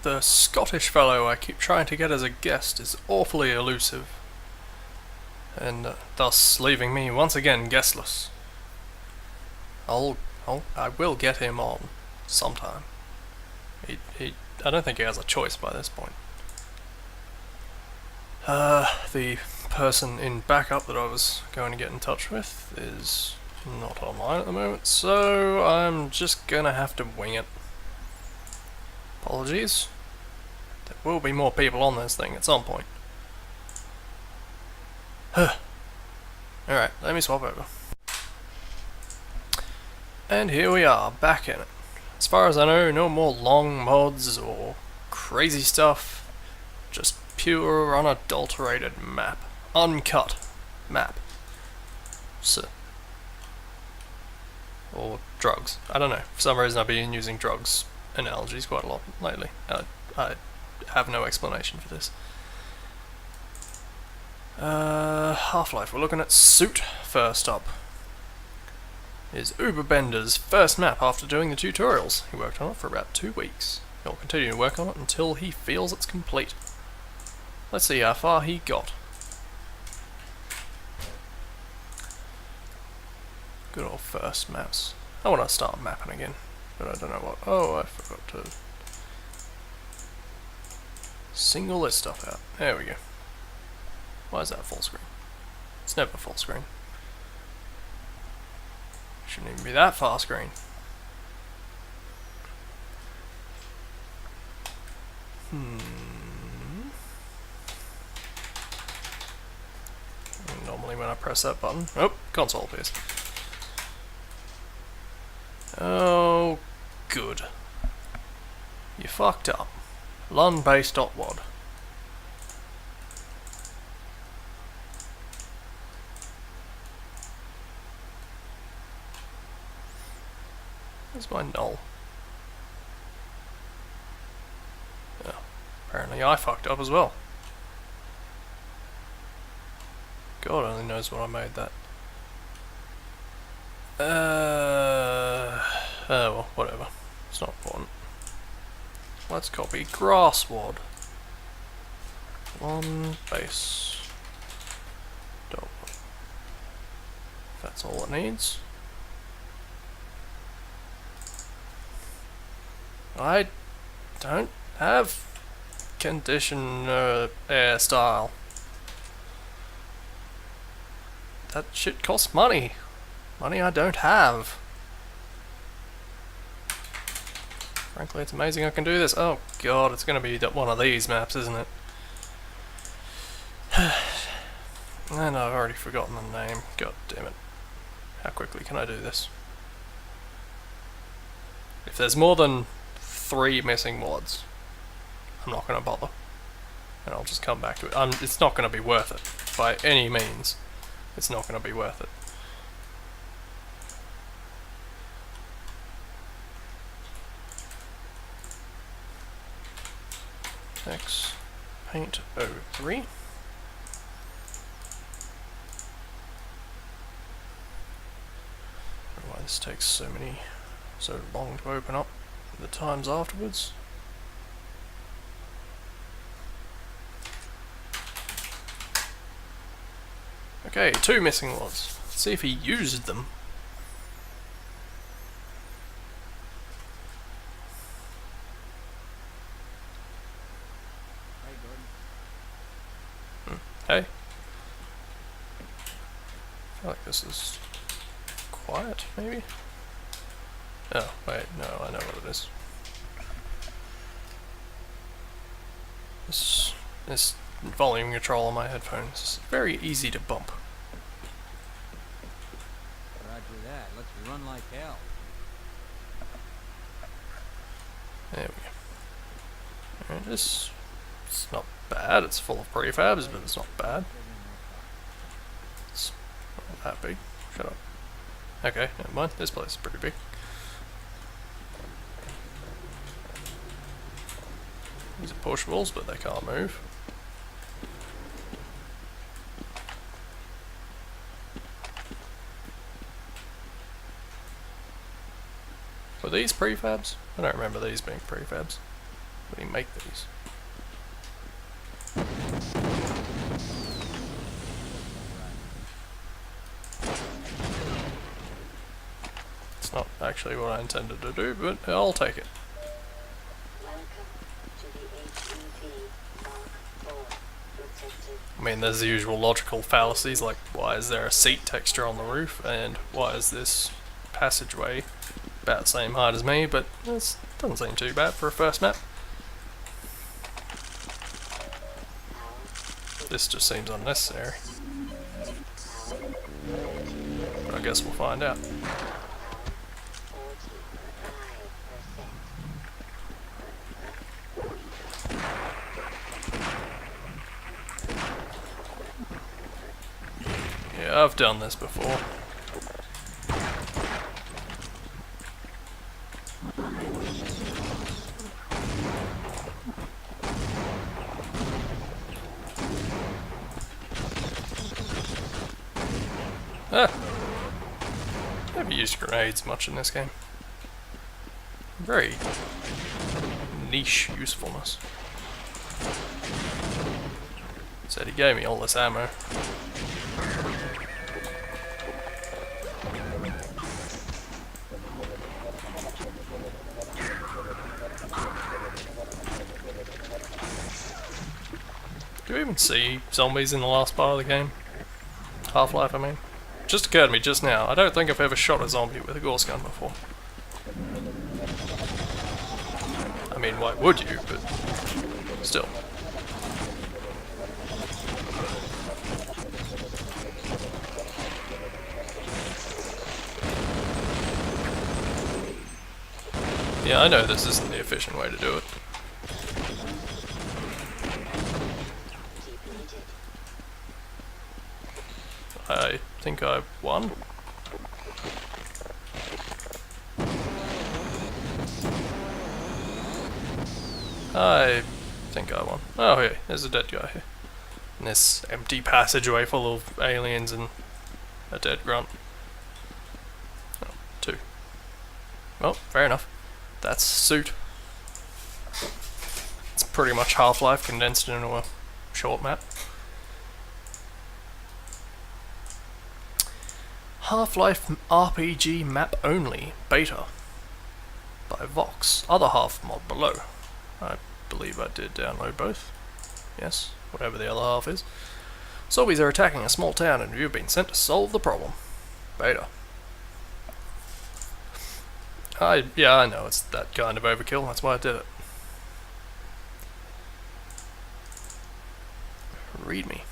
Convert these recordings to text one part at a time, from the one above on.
The Scottish fellow I keep trying to get as a guest is awfully elusive, and thus leaving me once again guestless. I will get him on sometime. I don't think he has a choice by this point. The person in backup that I was going to get in touch with is not online at the moment, so I'm just gonna have to wing it. Apologies. There will be more people on this thing at some point. Alright, let me swap over. And here we are, back in it. As far as I know, no more long mods or crazy stuff. Just pure, unadulterated map. Uncut map. So. Or drugs. I don't know. For some reason I've been using drugs analogies quite a lot lately. I have no explanation for this. Half-Life. We're looking at Suit first up. Is Uberbender's first map after doing the tutorials. He worked on it for about 2 weeks. He'll continue to work on it until he feels it's complete. Let's see how far he got. Good old first maps. I want to start mapping again, but I don't know what. Oh, I forgot to single this stuff out. There we go. Why is that full screen? It's never full screen. Shouldn't even be that far screen. Normally when I press that button... Oh, console appears. Oh, good. You fucked up. Lun-based.wad. Where's my null? Oh, apparently I fucked up as well. God only knows what I made that. Well, whatever. It's not important. Let's copy grasswad. On base. Dot. That's all it needs. I don't have condition air style. That shit costs money. Money I don't have. Frankly, it's amazing I can do this. Oh god, it's gonna be one of these maps, isn't it? And I've already forgotten the name. God damn it. How quickly can I do this? If there's more than 3 missing mods, I'm not gonna bother. And I'll just come back to it. It's not gonna be worth it. By any means. It's not gonna be worth it. X paint 03. Why this takes so long to open up the times afterwards. Okay, 2 missing ones. Let's see if he used them. Hey. I feel like this is quiet, maybe? Oh, wait, no, I know what it is. This volume control on my headphones is very easy to bump. Roger that. Let's run like hell. There we go. Alright, it's not bad. It's full of prefabs, but it's not bad. It's not that big. Shut up. Okay, never mind. This place is pretty big. These are pushables, but they can't move. Were these prefabs? I don't remember these being prefabs. How do you make these? It's not actually what I intended to do, but I'll take it. I mean, there's the usual logical fallacies, like why is there a seat texture on the roof, and why is this passageway about the same height as me, but this doesn't seem too bad for a first map. This just seems unnecessary. But I guess we'll find out. Yeah, I've done this before. Ah! Never used grenades much in this game. Very niche usefulness. Said he gave me all this ammo. Do you even see zombies in the last part of the game? Half-Life, I mean. Just occurred to me just now, I don't think I've ever shot a zombie with a Gauss gun before. I mean, why would you, but still. Yeah, I know this isn't the efficient way to do it. I think I won. I think I won. Oh, hey, there's a dead guy here. In this empty passageway full of aliens and a dead grunt. Oh, 2. Well, fair enough. That's Suit. It's pretty much Half-Life condensed into a short map. Half-Life RPG map only, beta, by Vox. Other half mod below. I believe I did download both. Yes, whatever the other half is. Zombies are attacking a small town and you've been sent to solve the problem. Beta. Yeah, I know, it's that kind of overkill, that's why I did it. Read me.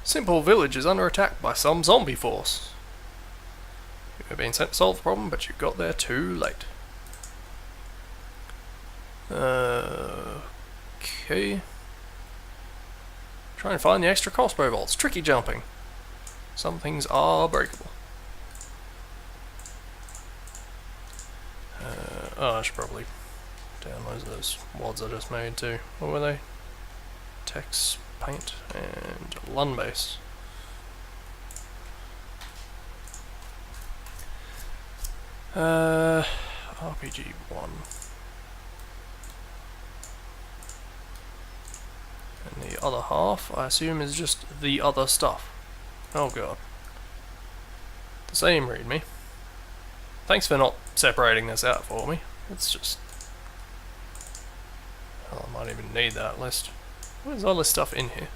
Simple village is under attack by some zombie force. You have been sent to solve the problem, but you got there too late. Okay. Try and find the extra crossbow bolts. Tricky jumping. Some things are breakable. Oh, I should probably download those mods I just made too. What were they? Text, paint, and Lun base. RPG 1. And the other half, I assume, is just the other stuff. Oh god. The same readme. Thanks for not separating this out for me. It's just... Oh, I might even need that list. What is all this stuff in here?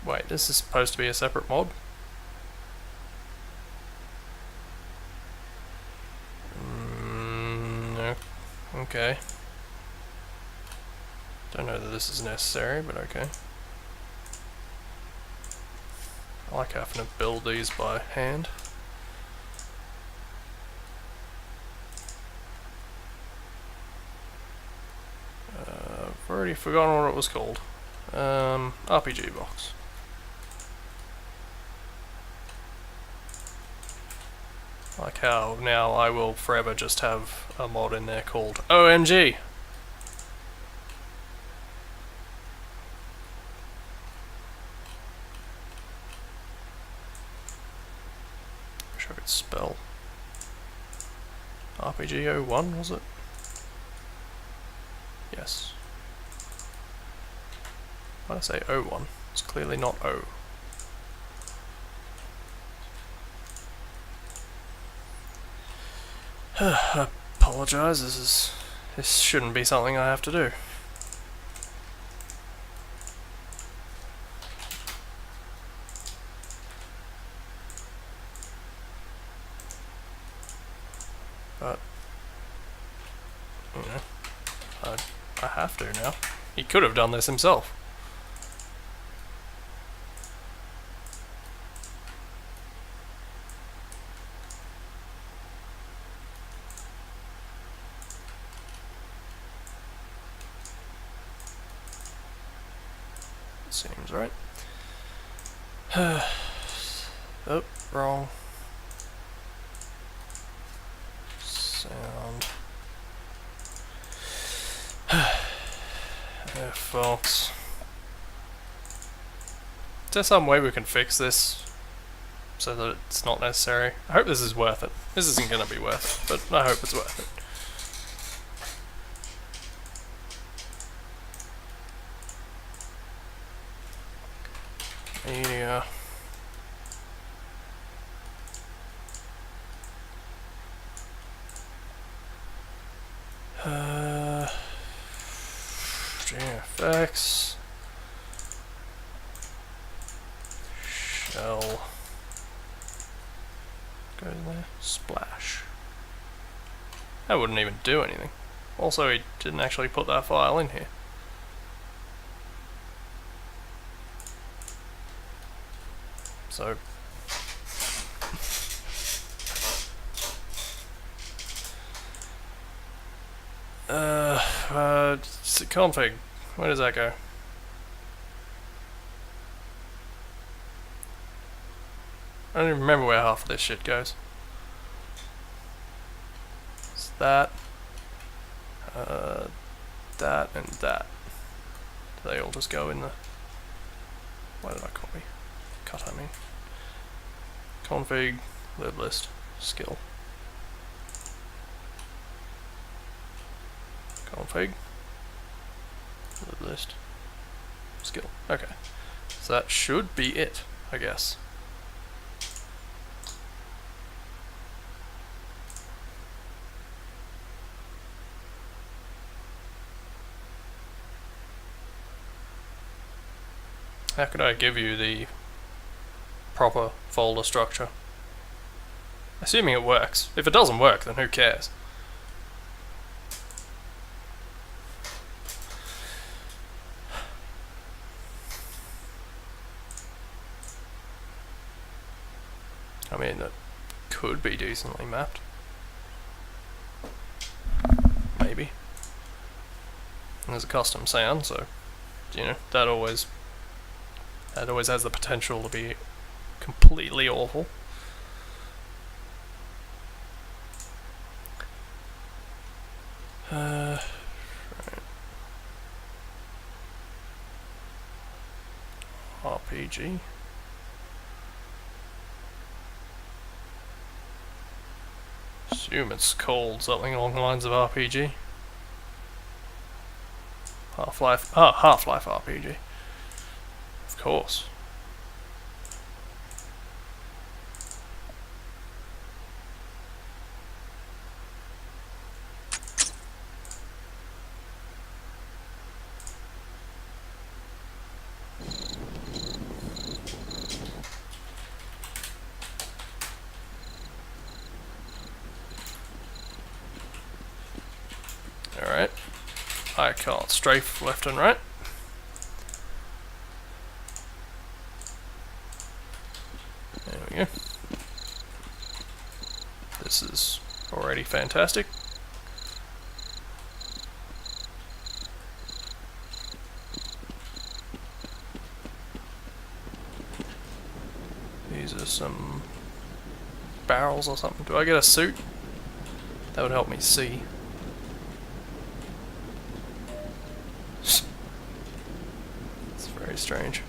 Wait, this is supposed to be a separate mod? No. Okay. Don't know that this is necessary, but okay. I like having to build these by hand. I've already forgotten what it was called. RPG box. Like how now I will forever just have a mod in there called OMG. Wish I could spell. RPG 01, was it? Yes. Why did I say 01? It's clearly not O. I apologise, this shouldn't be something I have to do. But, you know, I have to now. He could have done this himself. Seems right. Oh, wrong. Sound. Folks. Is there some way we can fix this so that it's not necessary? I hope this is worth it. This isn't going to be worth it, but I hope it's worth it. Media. GFX. Shell. Go there. Splash. That wouldn't even do anything. Also, he didn't actually put that file in here. So... config. Where does that go? I don't even remember where half of this shit goes. It's that, that, and that. Do they all just go in the... Why did I copy? Cut, I mean. Config, lib list, skill. Config, lib list, skill. Okay. So that should be it, I guess. How could I give you the proper folder structure? Assuming it works. If it doesn't work, then who cares? I mean, that could be decently mapped. Maybe. And there's a custom sound, so, you know, that always has the potential to be completely awful. Right. RPG. Assume it's called something along the lines of RPG. Half-Life. Ah, Half-Life RPG. Of course. Alright. I can't strafe left and right. There we go. This is already fantastic. These are some barrels or something. Do I get a suit? That would help me see. It's very strange.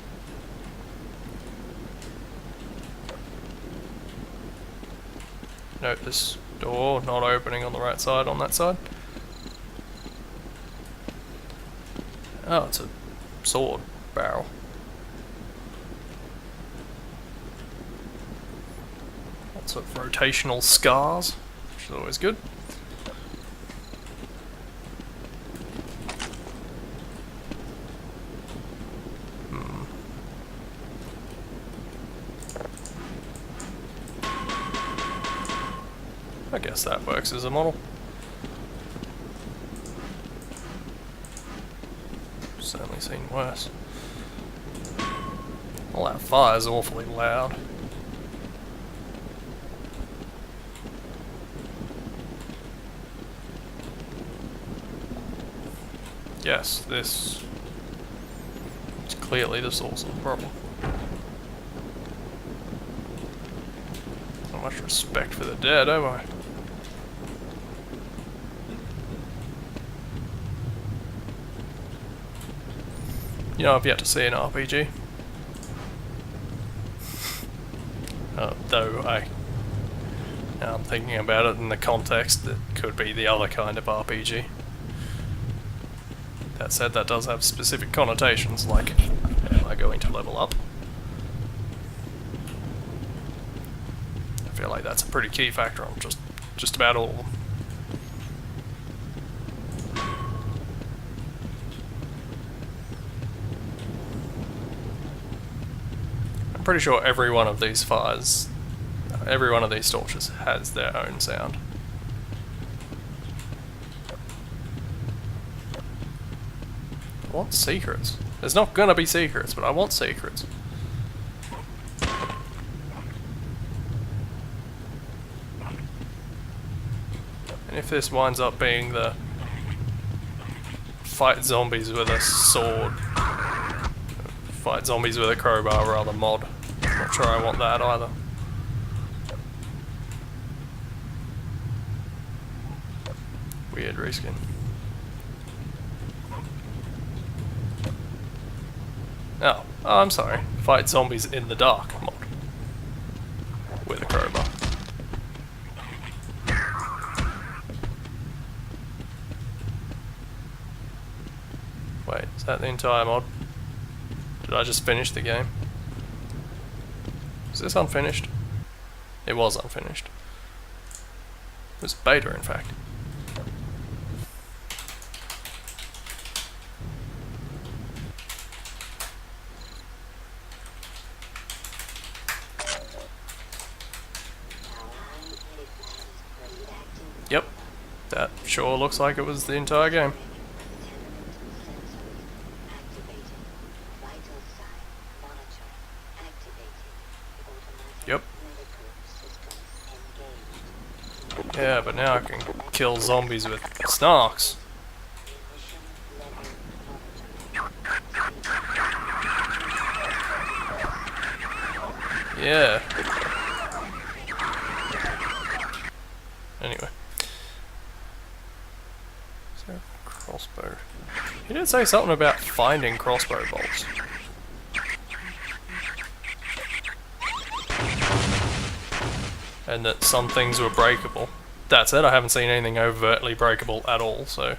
Note this Door not opening on the right side on that side. Oh, it's a sword barrel. Lots of rotational scars, which is always good. I guess that works as a model. Certainly seen worse. All that fire is awfully loud. Yes, this is clearly the source of the problem. Not much respect for the dead, have I? You know, I've yet to see an RPG. Though now I'm thinking about it in the context that could be the other kind of RPG. That said, that does have specific connotations, like, am I going to level up? I feel like that's a pretty key factor on just about all of them. I'm pretty sure every one of these fires, every one of these torches has their own sound. I want secrets. There's not gonna be secrets, but I want secrets. And if this winds up being the fight zombies with a sword, fight zombies with a crowbar rather mod, I'm not sure I want that either. Weird reskin. Oh, I'm sorry. Fight zombies in the dark mod. With a crowbar. Wait, is that the entire mod? Did I just finish the game? Is this unfinished? It was unfinished. It was beta, in fact. Yep, that sure looks like it was the entire game. Yep. Yeah, but now I can kill zombies with snarks. Yeah. Anyway. Is there a crossbow? He did say something about finding crossbow bolts. And that some things were breakable. That said, I haven't seen anything overtly breakable at all, so...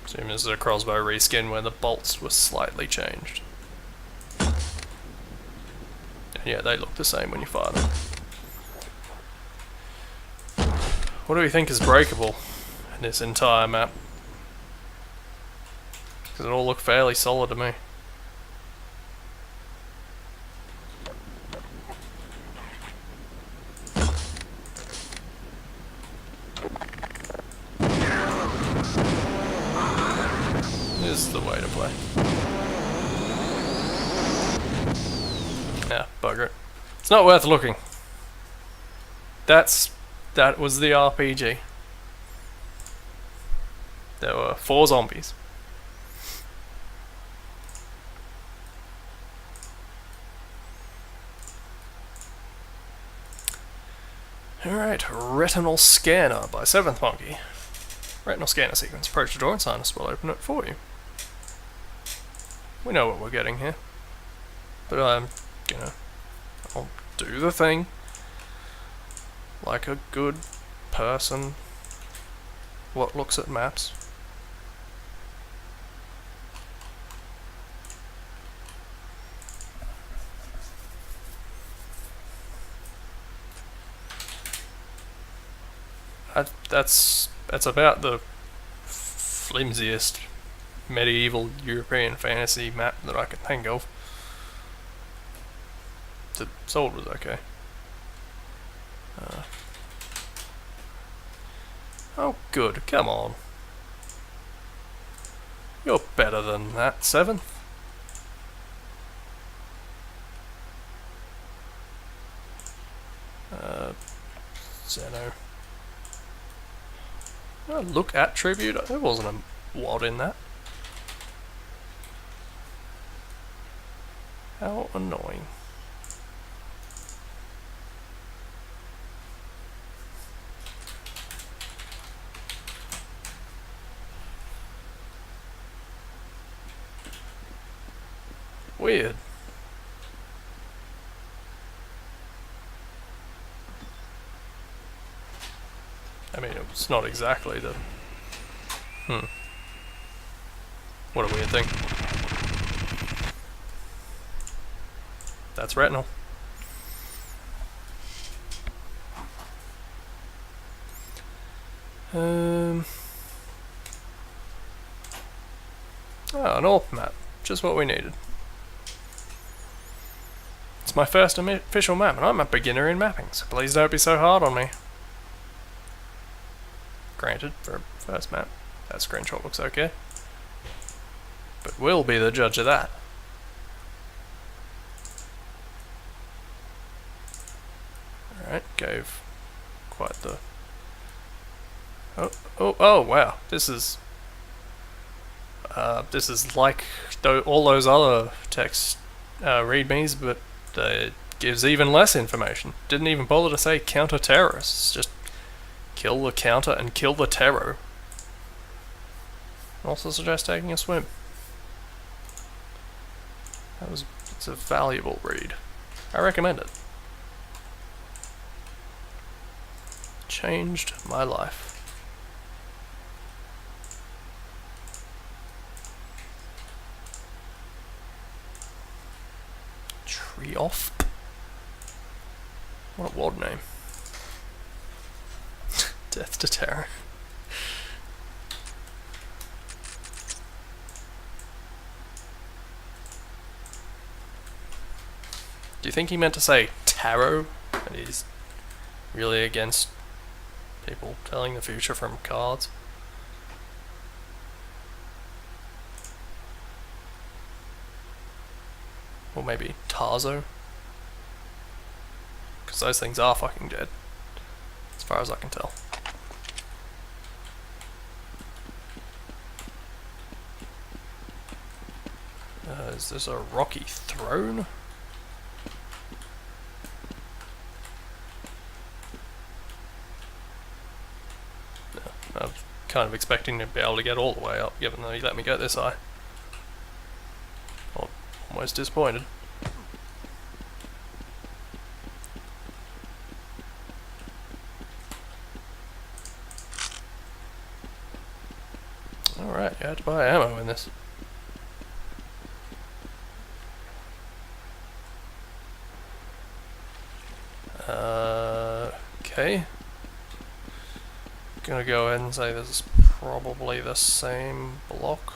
Assume this is a crossbow reskin where the bolts were slightly changed. And yeah, they look the same when you fire them. What do we think is breakable in this entire map? Because it all look fairly solid to me. This is the way to play. Yeah, bugger it. It's not worth looking. That was the RPG. There were 4 zombies. Alright, Retinal Scanner by 7th Monkey. Retinal scanner sequence. Approach the door and scientists will open it for you. We know what we're getting here. But I'll do the thing. Like a good person. What looks at maps. That's about the flimsiest medieval European fantasy map that I can think of. The sword was okay. Oh good, come on. You're better than that, 7th. Zeno. Oh, look at tribute. There wasn't a WOD in that. How annoying. Weird. I mean, it's not exactly the... What a weird thing. That's retinal. Oh, an AWP map. Just what we needed. It's my first official map, and I'm a beginner in mapping, so please don't be so hard on me. Granted, for a first map, that screenshot looks okay. But we'll be the judge of that. Alright, gave quite the... Oh, wow. This is like all those other text readmes, but it gives even less information. Didn't even bother to say counter-terrorists, just kill the counter and kill the terror. Also suggest taking a swim. It's a valuable read. I recommend it. Changed my life. Tree off. What a WOD name. Death to terror. Do you think he meant to say tarot? And he's really against people telling the future from cards? Or maybe Tarzo? Because those things are fucking dead. As far as I can tell. Is this a rocky throne? No, I was kind of expecting to be able to get all the way up, given that he let me go this high. I'm almost disappointed. Alright, you had to buy ammo in this. Okay. Gonna go ahead and say this is probably the same block.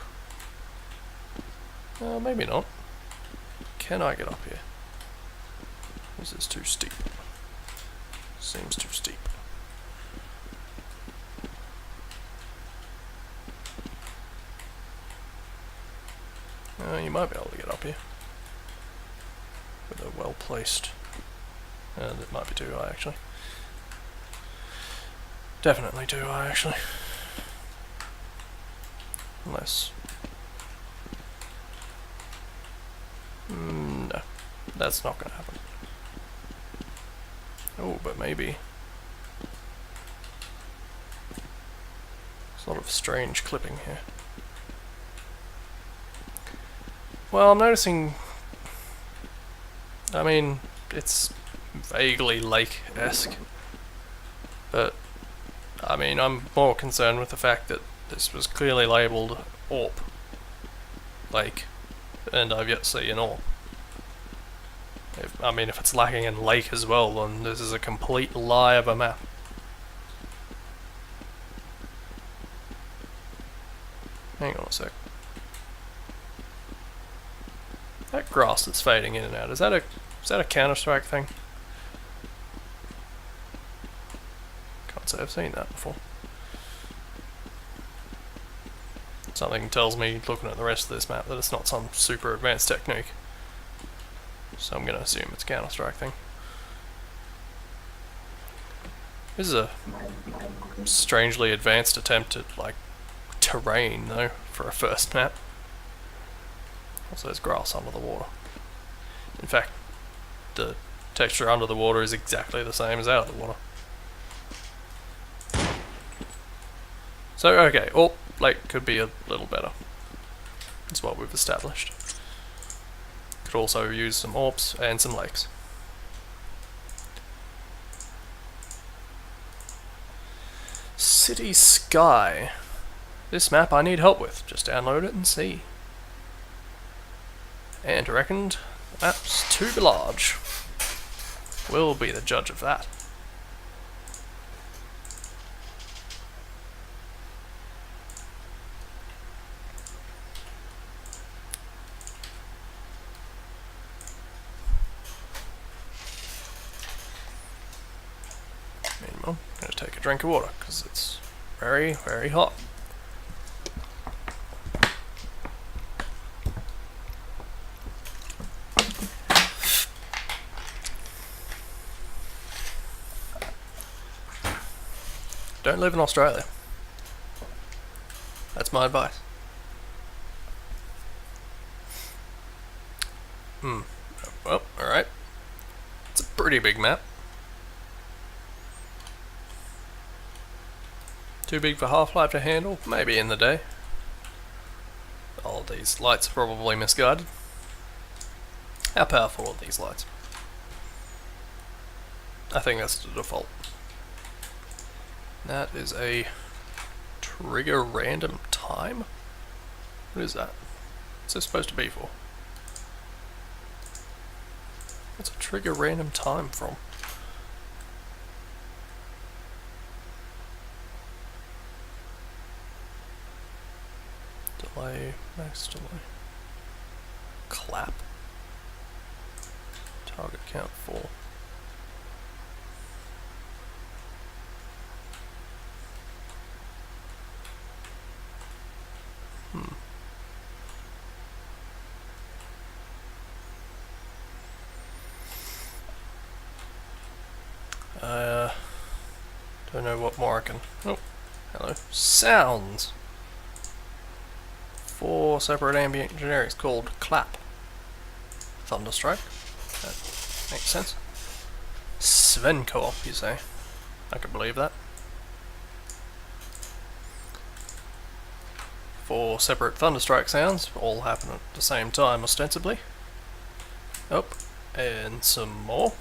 Maybe not. Can I get up here? This is too steep. Seems too steep. You might be able to get up here. With a well-placed... And it might be too high, actually. Definitely too high, actually. Unless... no. That's not gonna happen. Oh, but maybe... There's a lot of strange clipping here. Well, I'm noticing... I mean, it's vaguely lake-esque. But, I mean, I'm more concerned with the fact that this was clearly labelled AWP Lake, and I've yet to see an AWP. If it's lacking in lake as well, then this is a complete lie of a map. Hang on a sec. That grass that's fading in and out, is that a Counter-Strike thing? Can't say I've seen that before. Something tells me, looking at the rest of this map, that it's not some super advanced technique. So I'm gonna assume it's a Counter-Strike thing. This is a strangely advanced attempt at, like, terrain, though, for a first map. Also, there's grass under the water. In fact, the texture under the water is exactly the same as out of the water. So, okay, AWP Lake could be a little better. That's what we've established. Could also use some AWPs and some lakes. City Sky. This map I need help with. Just download it and see. And reckoned the map's too large. We'll be the judge of that. Meanwhile, I'm going to take a drink of water because it's very, very hot. Don't live in Australia. That's my advice. Well, alright. It's a pretty big map. Too big for Half-Life to handle? Maybe in the day. All of these lights are probably misguided. How powerful are these lights? I think that's the default. That is a trigger random time? What is that? What's this supposed to be for? What's a trigger random time from? Delay, max delay. Clap. Target count 4. Don't know what more I can... Oh, hello. Sounds! 4 separate ambient generics called Clap. Thunderstrike. That makes sense. Sven co-op, you say? I can believe that. 4 separate Thunderstrike sounds, all happen at the same time, ostensibly. Oh, and some more.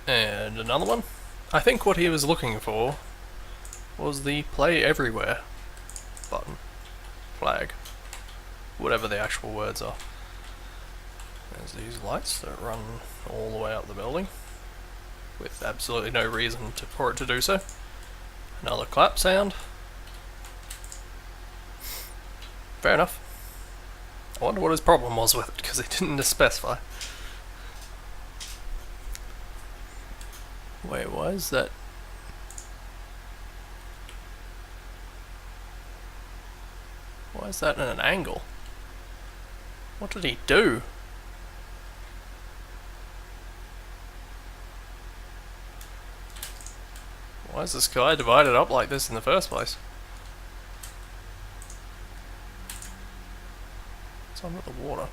And another one. I think what he was looking for was the play everywhere button. Flag. Whatever the actual words are. There's these lights that run all the way up the building with absolutely no reason for it to do so. Another clap sound. Fair enough. I wonder what his problem was with it, because he didn't specify. Wait, why is that? Why is that in an angle? What did he do? Why is the sky divided up like this in the first place? It's under the water.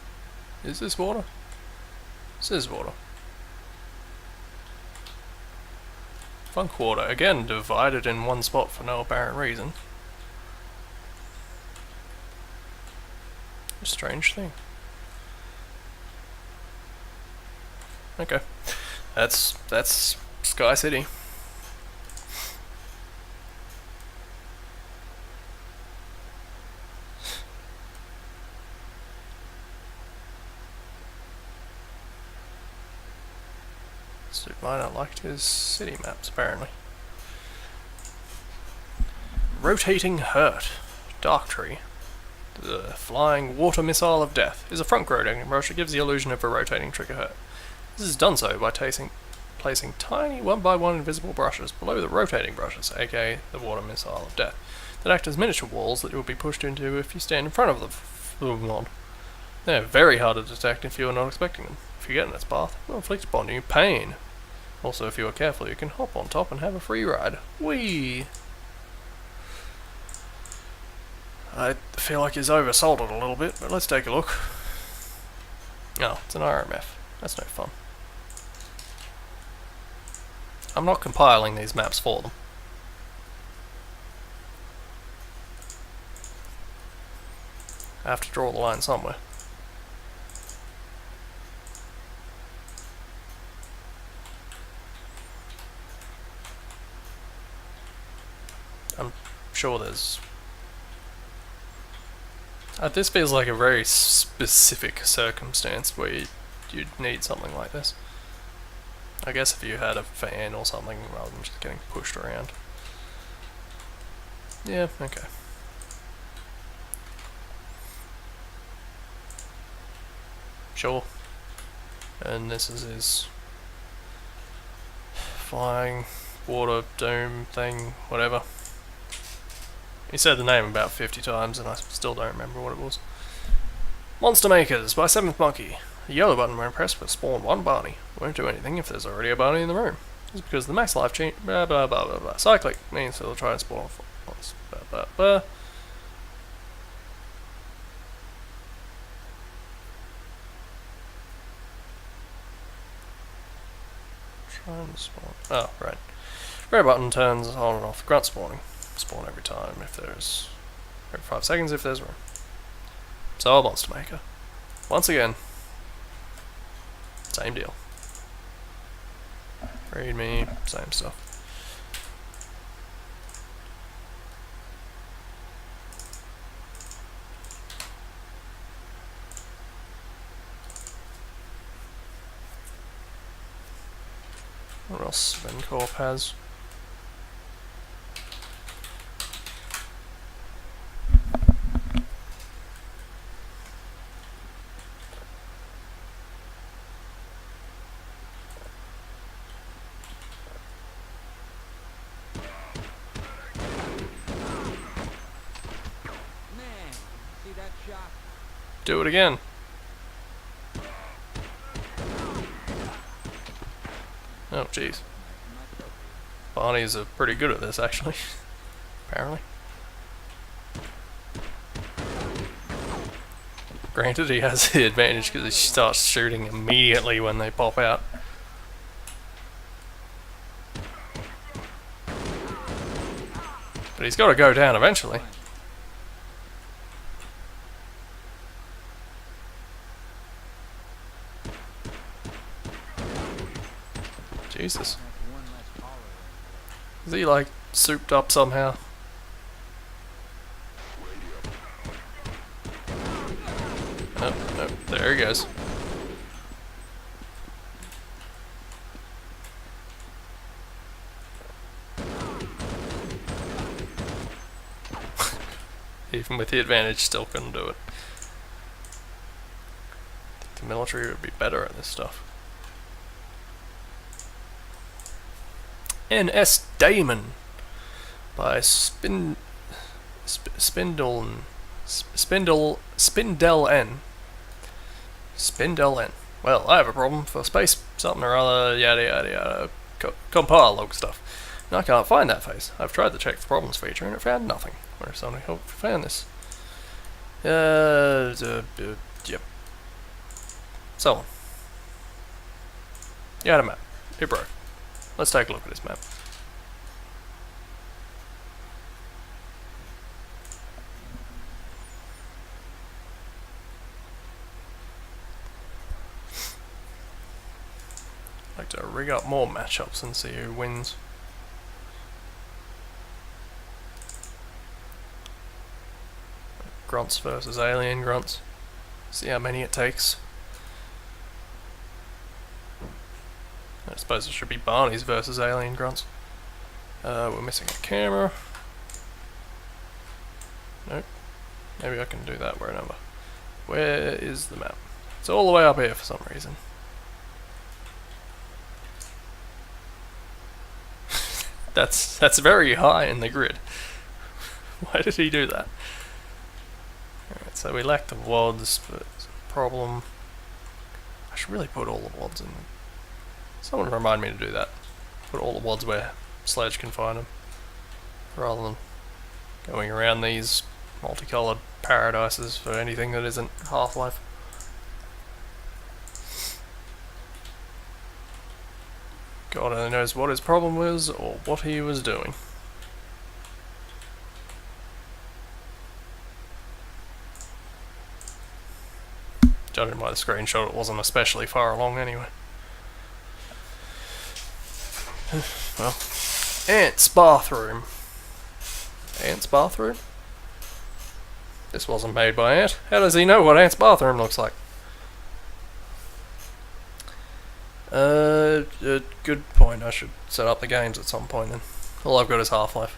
Is this water? This is water. Fun quarter, again divided in one spot for no apparent reason. A strange thing. Okay, that's Sky City. Suit might not like his city maps apparently. Rotating Hurt, Dark Tree. The flying water missile of death is a front rotating brush that gives the illusion of a rotating trigger hurt. This is done so by placing tiny 1x1 invisible brushes below the rotating brushes, aka the water missile of death, that act as miniature walls that you will be pushed into if you stand in front of the mod. They're very hard to detect if you are not expecting them. If you get in its path, it will inflict upon you pain. Also, if you are careful, you can hop on top and have a free ride. Whee! I feel like he's oversold it a little bit, but let's take a look. Oh, it's an RMF. That's no fun. I'm not compiling these maps for them. I have to draw the line somewhere. I'm sure there's... this feels like a very specific circumstance where you'd need something like this. I guess if you had a fan or something rather than just getting pushed around. Yeah, okay. Sure. And this is his flying water dome thing, whatever. He said the name about 50 times and I still don't remember what it was. Monster Makers by 7th Monkey. The yellow button when pressed will spawn one Barney. Won't do anything if there's already a Barney in the room. This is because the max life change blah blah blah blah blah. Cyclic means it'll try and spawn once. Blah blah blah. Try and spawn. Oh, right. Red button turns on and off grunt spawning. Spawn every time if there's... every 5 seconds if there's room. So a Monster Maker. Once again. Same deal. Read me, same stuff. What else Vencorp has? Do it again. Oh, jeez. Barney's pretty good at this, actually. Apparently. Granted, he has the advantage because he starts shooting immediately when they pop out. But he's got to go down eventually. Jesus. Is he like souped up somehow? Oh, no, there he goes. Even with the advantage, still couldn't do it. I think the military would be better at this stuff. N.S. Damon by Spindle N. Well, I have a problem for space something or other, yada yada yada, compile log stuff. And I can't find that face. I've tried to check the problems feature and it found nothing. Where if somebody help found this? Yep. So on. You had a map. It broke. Let's take a look at this map. I'd like to rig up more matchups and see who wins. Grunts versus alien grunts. See how many it takes. I suppose it should be Barney's versus alien grunts. We're missing a camera. Nope. Maybe I can do that wherever. Where is the map? It's all the way up here for some reason. That's very high in the grid. Why did he do that? Alright, so we lack the WODs, but it's a problem. I should really put all the WODs in. Someone remind me to do that. Put all the WODs where Sledge can find them. Rather than going around these multicolored paradises for anything that isn't Half-Life. God only knows what his problem was or what he was doing. Judging by the screenshot, it wasn't especially far along anyway. Well, Ant's bathroom. Ant's bathroom? This wasn't made by Ant. How does he know what Ant's bathroom looks like? Good point. I should set up the games at some point then. All I've got is Half-Life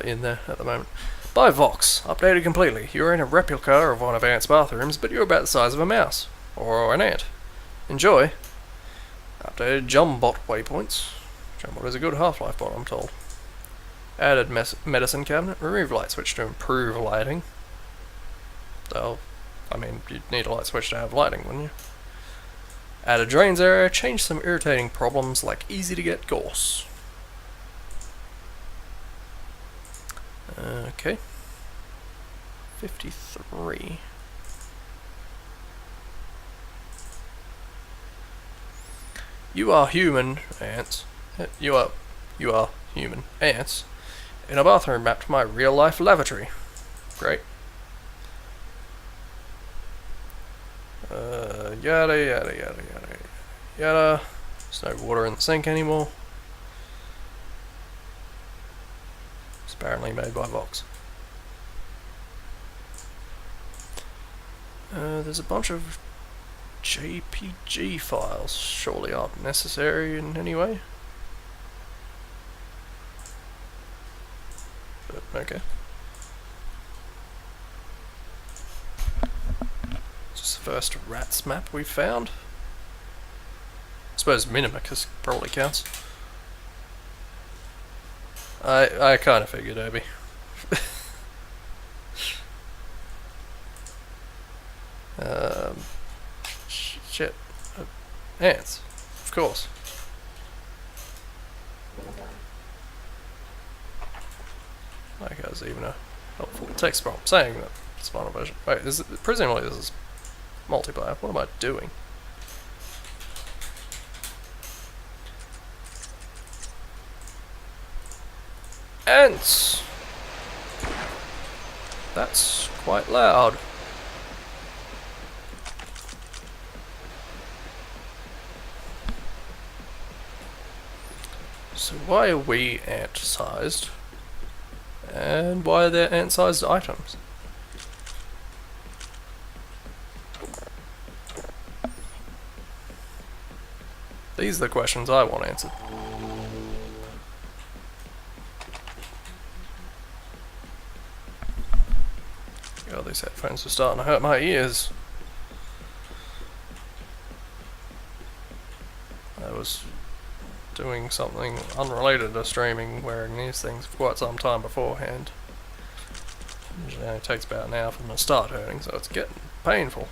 in there at the moment. By Vox, updated completely. You're in a replica of one of Ant's bathrooms, but you're about the size of a mouse. Or an ant. Enjoy. Updated Jumbot waypoints. Jumbot is a good Half-Life bot, I'm told. Added medicine cabinet. Remove light switch to improve lighting. Though, I mean, you'd need a light switch to have lighting, wouldn't you? Added drains area. Change some irritating problems like easy to get gorse. Okay. 53. You are human ants. You are human ants in a bathroom mapped to my real life lavatory. Great. Yada yada yada yada yada. There's no water in the sink anymore. It's apparently made by Vox. There's a bunch of JPG files. Surely aren't necessary in any way. But, okay. Just the first rats map we've found. I suppose Minimicus probably counts. I kind of figured, Obi. Shit. Ants. Of course. Like there's even a helpful text prompt saying that it's final version. Wait, presumably this is multiplayer. What am I doing? Ants! That's quite loud. So why are we ant-sized? And why are there ant-sized items? These are the questions I want answered. God, these headphones are starting to hurt my ears. I was doing something unrelated to streaming wearing these things for quite some time beforehand. Usually only takes about an hour for them to start hurting, so it's getting painful.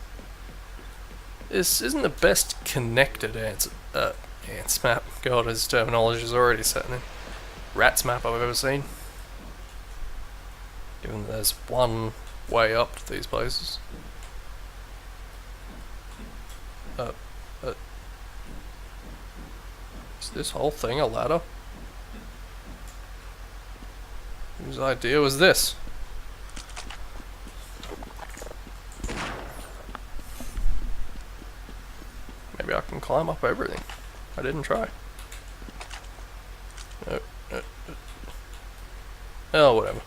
This isn't the best connected ants map. God, his terminology is already setting in. Rats map I've ever seen. Given that there's one way up to these places. Is this whole thing a ladder? Whose idea was this? Maybe I can climb up everything. I didn't try. No, no, no. Oh, whatever.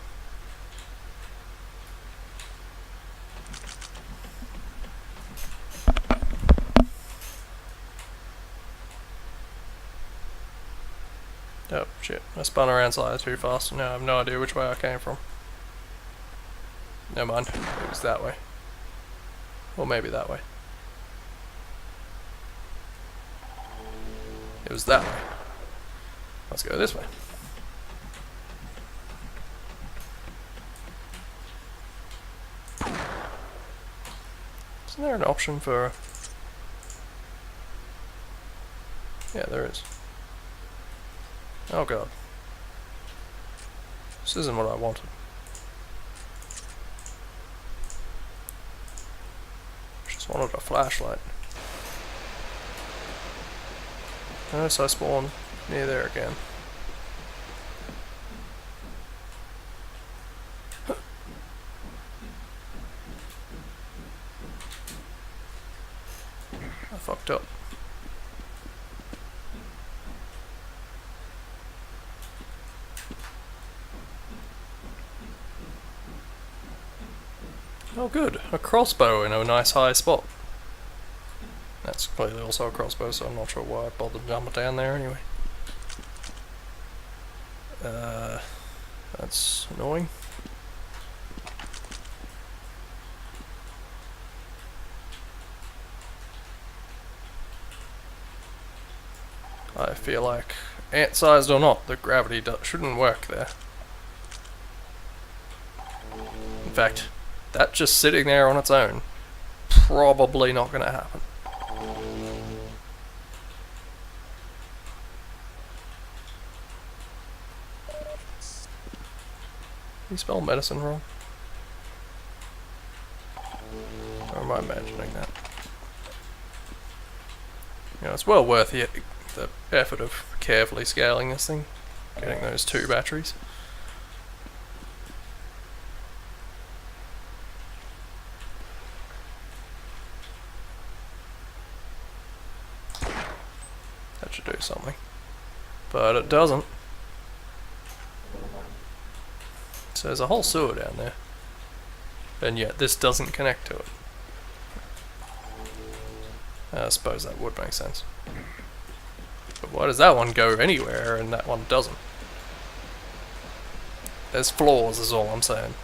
Oh, shit. I spun around slightly too fast, and now I have no idea which way I came from. Never mind. It was that way. Or maybe that way. It was that way. Let's go this way. Isn't there an option for... Yeah, there is. Oh god. This isn't what I wanted. Just wanted a flashlight. Notice I spawned near there again. I fucked up. Oh good, a crossbow in a nice high spot. That's clearly also a crossbow, so I'm not sure why I bothered jumping down there anyway. That's annoying. I feel like, ant-sized or not, the gravity shouldn't work there. In fact, that just sitting there on its own, probably not going to happen. You spell medicine wrong? Or am I imagining that? You know, it's well worth the effort of carefully scaling this thing, getting those 2 batteries. That should do something. But it doesn't. So there's a whole sewer down there. And yet this doesn't connect to it. I suppose that would make sense. But why does that one go anywhere and that one doesn't? There's flaws is all I'm saying.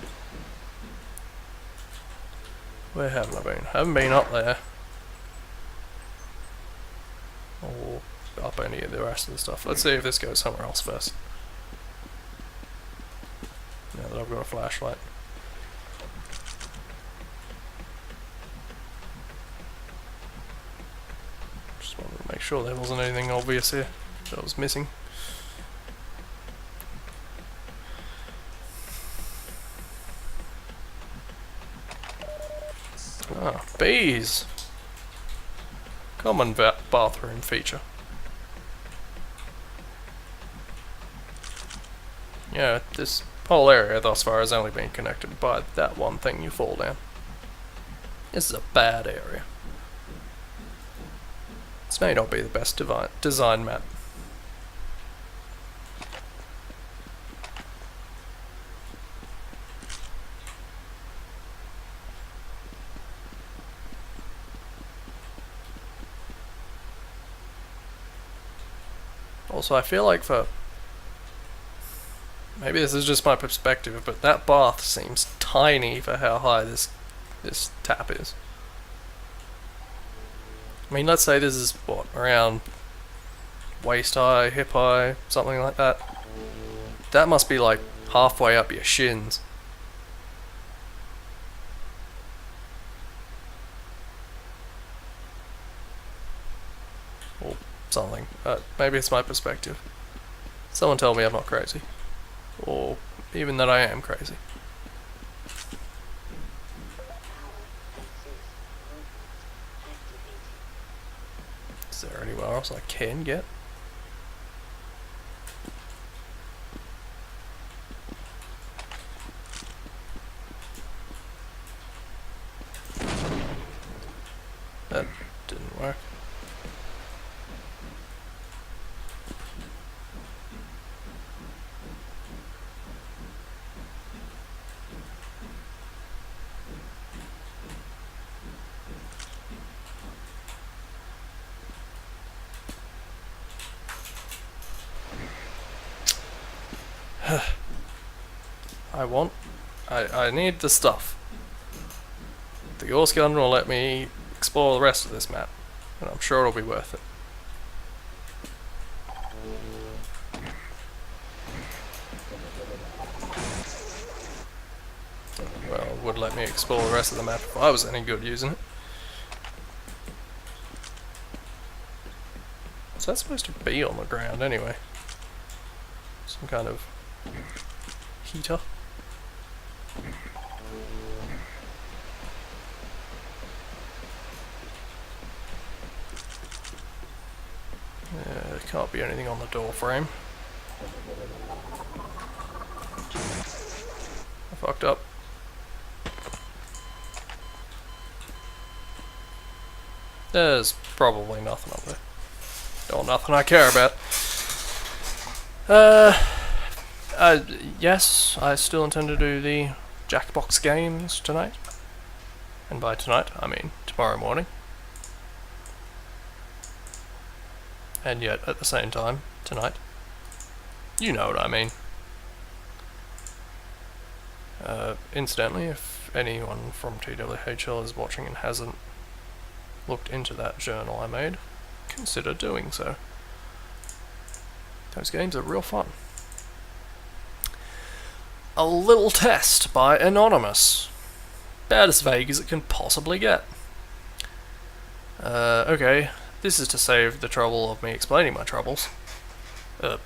Where haven't I been? I haven't been up there. Or up any of the rest of the stuff. Let's see if this goes somewhere else first. Now that I've got a flashlight. Just wanted to make sure there wasn't anything obvious here that I was missing. Ah, bees! Common bathroom feature. Yeah, this whole area thus far has only been connected by that one thing you fall down. This is a bad area. This may not be the best design map. Also, I feel like maybe this is just my perspective, but that bath seems tiny for how high this tap is. I mean, let's say this is, what, around waist high, hip high, something like that. That must be like halfway up your shins. Or something. Maybe it's my perspective. Someone tell me I'm not crazy. Or even that I am crazy. Is there anywhere else I can get? That didn't work. I need the stuff. The Gorse gun will let me explore the rest of this map, and I'm sure it'll be worth it. Well, it would let me explore the rest of the map if I was any good using it. What's that supposed to be on the ground anyway? Some kind of heater? There can't be anything on the door frame. I fucked up. There's probably nothing up there. Or nothing I care about. Yes, I still intend to do the Jackbox games tonight. And by tonight, I mean tomorrow morning. And yet, at the same time, tonight. You know what I mean. Incidentally, if anyone from twhl is watching and hasn't looked into that journal I made, consider doing so. Those games are real fun. A little test by Anonymous. About as vague as it can possibly get. Okay, this is to save the trouble of me explaining my troubles. Well,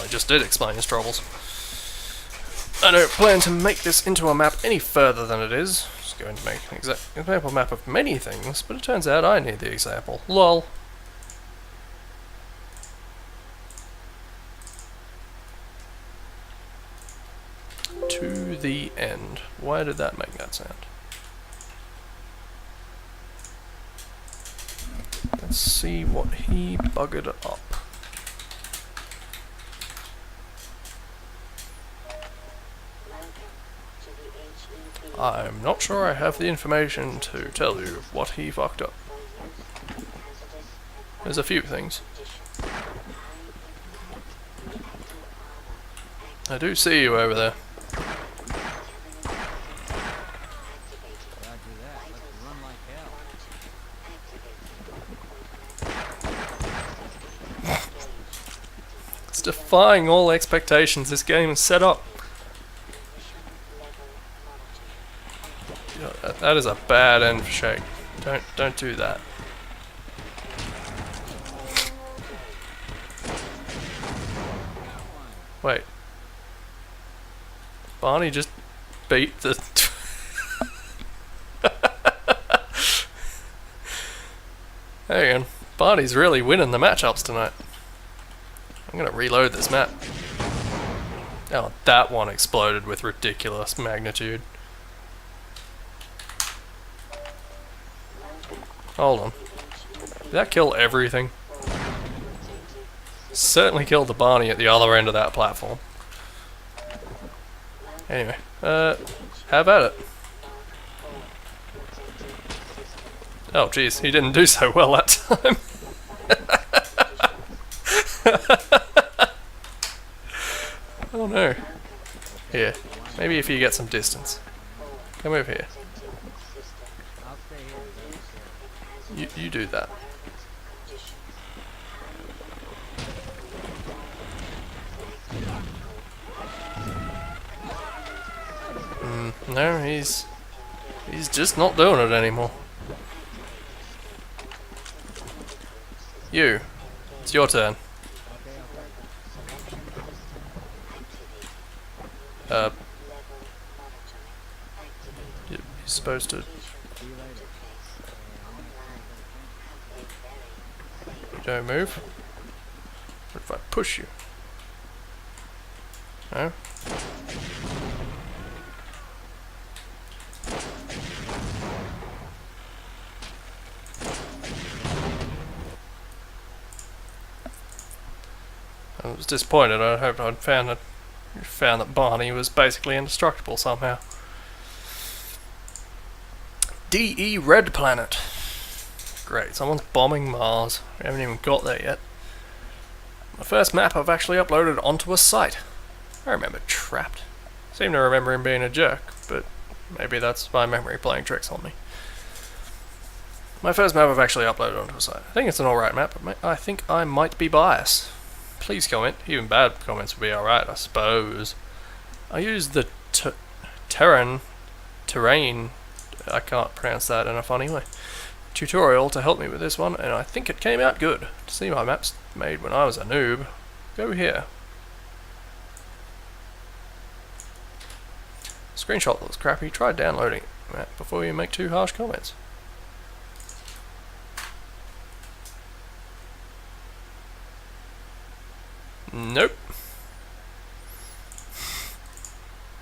I just did explain his troubles. I don't plan to make this into a map any further than it is. Just going to make an example map of many things, but it turns out I need the example. LOL. To the end. Why did that make that sound? Let's see what he buggered up. I'm not sure I have the information to tell you what he fucked up. There's a few things. I do see you over there. It's defying all expectations this game is set up. That is a bad end for Shake. Don't do that. Wait. Barney just beat the... Hang on. Barney's really winning the matchups tonight. I'm gonna reload this map. Oh, that one exploded with ridiculous magnitude. Hold on. Did that kill everything? Certainly killed the Barney at the other end of that platform. Anyway, how about it? Oh jeez, he didn't do so well that time. Oh no. Here, maybe if you get some distance. Come over here. You do that. No, he's just not doing it anymore. You. It's your turn. You're supposed to... You don't move? What if I push you? No? I was disappointed. I hoped I'd found that Barney was basically indestructible somehow. DE Red Planet. Great, someone's bombing Mars. We haven't even got there yet. The first map I've actually uploaded onto a site. I remember Trapped. Seem to remember him being a jerk, but maybe that's my memory playing tricks on me. My first map I've actually uploaded onto a site. I think it's an alright map, but I think I might be biased. Please comment. Even bad comments would be alright, I suppose. I used the terrain, I can't pronounce that in a funny way, tutorial to help me with this one, and I think it came out good. To see my maps made when I was a noob, go here. Screenshot looks crappy. Try downloading it before you make too harsh comments. Nope.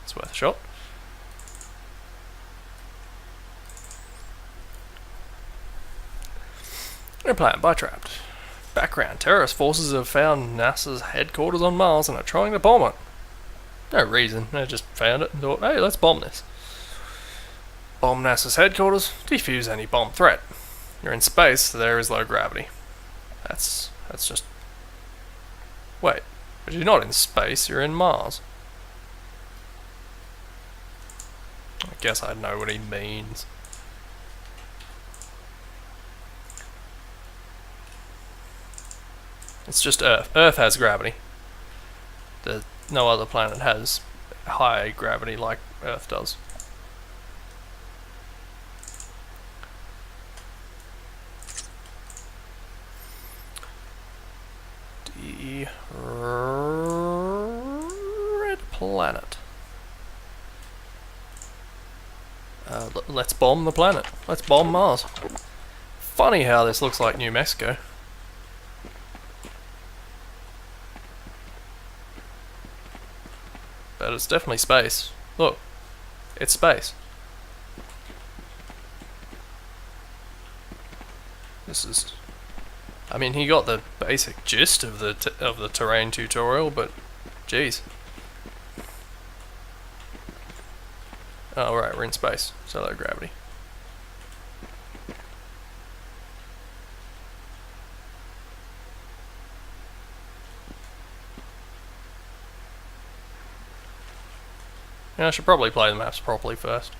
It's worth a shot. Implant by Trapped. Background. Terrorist forces have found NASA's headquarters on Mars and are trying to bomb it. No reason. They just found it and thought, hey, let's bomb this. Bomb NASA's headquarters. Defuse any bomb threat. You're in space, so there is low gravity. That's just... Wait. But you're not in space, you're in Mars. I guess I know what he means. It's just Earth. Earth has gravity. No other planet has high gravity like Earth does. The red planet. Let's bomb the planet. Let's bomb Mars. Funny how this looks like New Mexico. But it's definitely space. Look, it's space. This is... I mean, he got the basic gist of the terrain tutorial, but geez. Oh right, we're in space, so low gravity. Yeah, I should probably play the maps properly first.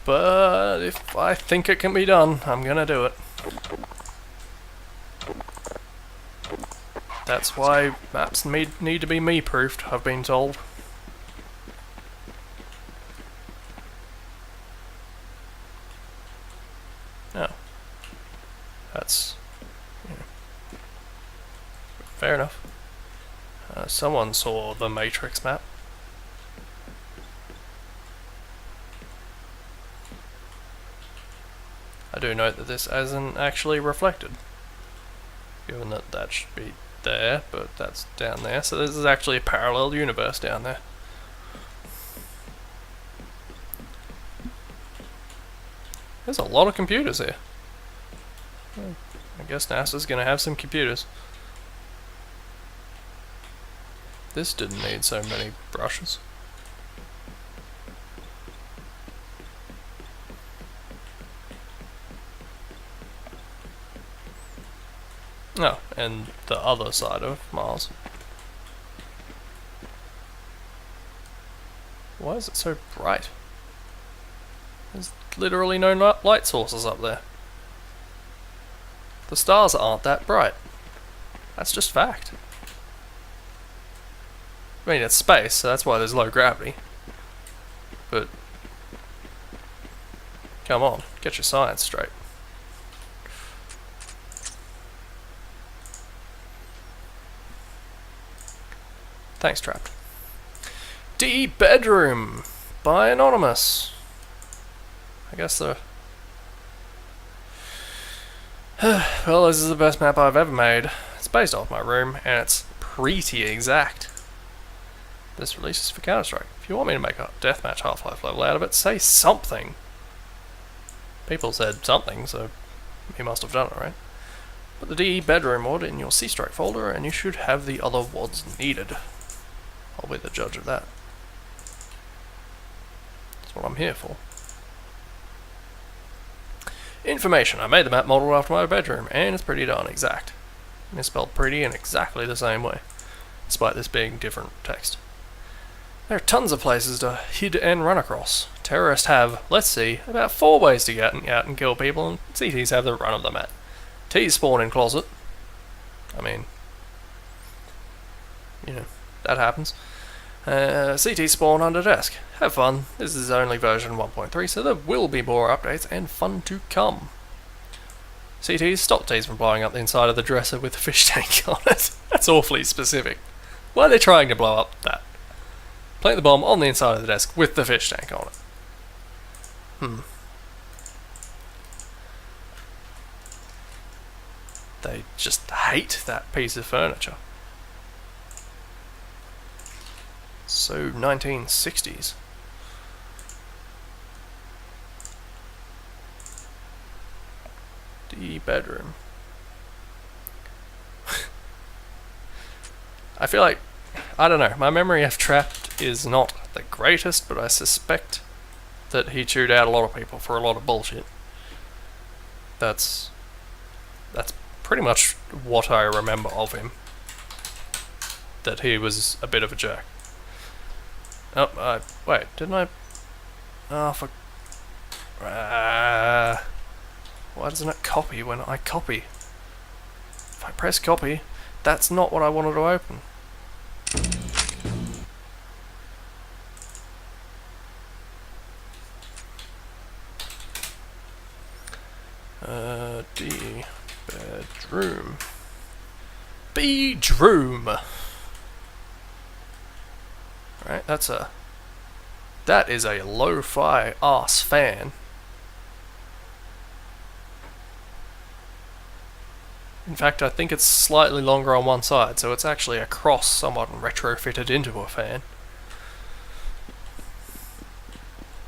But if I think it can be done, I'm gonna do it. That's why maps need to be me-proofed, I've been told. Oh. That's... yeah. Fair enough. Someone saw the Matrix map. I do note that this isn't actually reflected, given that that should be there, but that's down there, so this is actually a parallel universe down there. There's a lot of computers here. I guess NASA's gonna have some computers. This didn't need so many brushes. Oh, and the other side of Mars. Why is it so bright? There's literally no light sources up there. The stars aren't that bright. That's just fact. I mean, it's space, so that's why there's low gravity. But... come on, get your science straight. Thanks, Trapped. D Bedroom by Anonymous. I guess the... well, this is the best map I've ever made. It's based off my room, and it's pretty exact. This release is for Counter-Strike. If you want me to make a deathmatch Half-Life level out of it, say something. People said something, so he must have done it, right? Put the DE Bedroom mod in your C-Strike folder, and you should have the other WODs needed. I'll be the judge of that. That's what I'm here for. Information. I made the map model after my bedroom, and it's pretty darn exact. Misspelled pretty in exactly the same way, despite this being different text. There are tons of places to hid and run across. Terrorists have, let's see, about 4 ways to get out and kill people, and CTs have the run of the mat. T's spawn in closet. I mean, you know, that happens. CT spawn under desk. Have fun. This is only version 1.3, so there will be more updates and fun to come. CTs, stop T's from blowing up the inside of the dresser with a fish tank on it. That's awfully specific. Why are they trying to blow up that? Plant the bomb on the inside of the desk with the fish tank on it. They just hate that piece of furniture. So 1960s. The bedroom. I feel like, I don't know, my memory of Trapped is not the greatest, but I suspect that he chewed out a lot of people for a lot of bullshit. That's pretty much what I remember of him. That he was a bit of a jerk. Oh, wait, didn't I? Oh, fuck. Why doesn't it copy when I copy? If I press copy, that's not what I wanted to open. D bedroom. Bedroom. Right, that is a lo-fi ass fan. In fact, I think it's slightly longer on one side, so it's actually a cross somewhat retrofitted into a fan.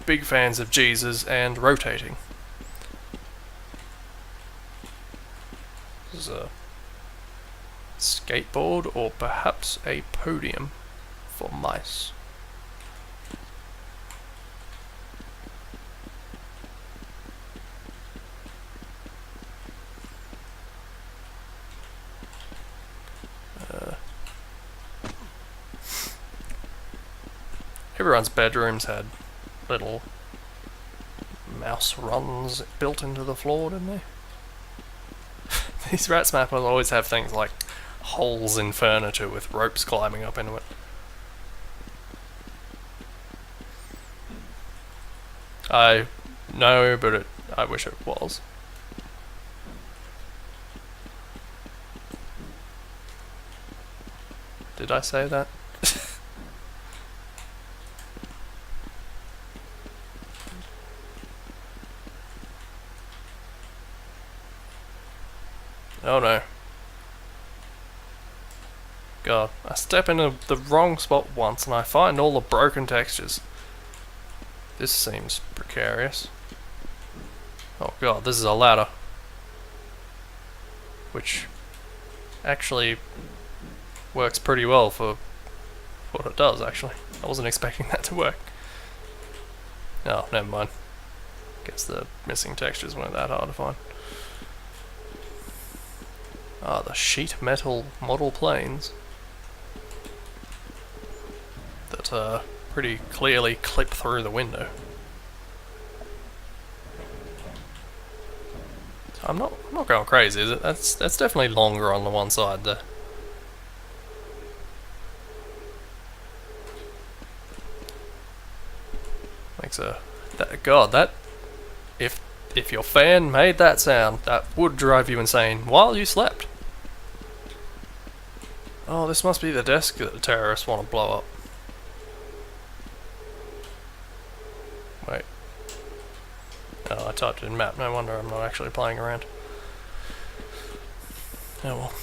Big fans of Jesus and rotating. This is a skateboard or perhaps a podium for mice. Everyone's bedrooms had little mouse runs built into the floor, didn't they? These rats maps always have things like holes in furniture with ropes climbing up into it. I know, but I wish it was. Did I say that? Oh no. God, I step into the wrong spot once and I find all the broken textures. This seems precarious. Oh god, this is a ladder. Which actually works pretty well for what it does, actually. I wasn't expecting that to work. Oh, never mind. Guess the missing textures weren't that hard to find. Ah, the sheet metal model planes that pretty clearly clip through the window. I'm not going crazy, is it? That's definitely longer on the one side there. Makes if your fan made that sound, that would drive you insane while you slept. Oh, this must be the desk that the terrorists want to blow up. Wait. Oh, I typed in map. No wonder I'm not actually playing around. Oh well.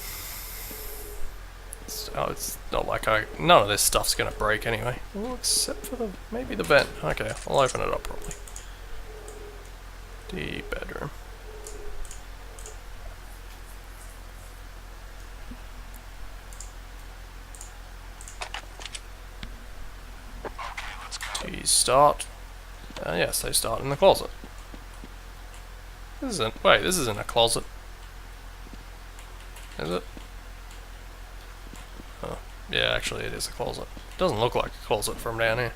It's not like none of this stuff's gonna break anyway. Well, except for maybe the vent. Okay, I'll open it up properly. The bedroom. T start. Yes, they start in the closet. This isn't. Wait, this isn't a closet. Is it? Oh, yeah, actually, it is a closet. It doesn't look like a closet from down here.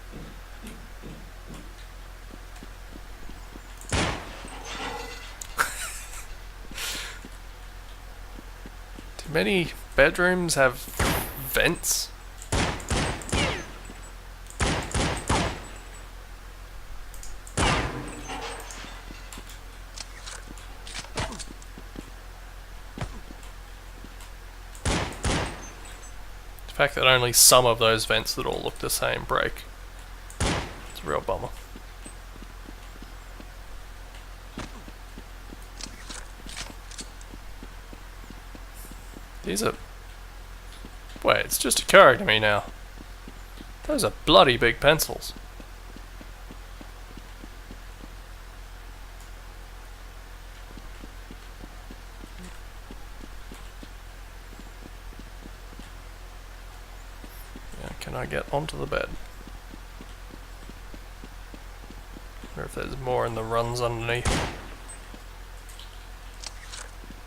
Do many bedrooms have vents? The fact that only some of those vents that all look the same break. It's a real bummer. These are... Wait, it's just occurring to me now. Those are bloody big pencils. Yeah, can I get onto the bed? Wonder if there's more in the runs underneath.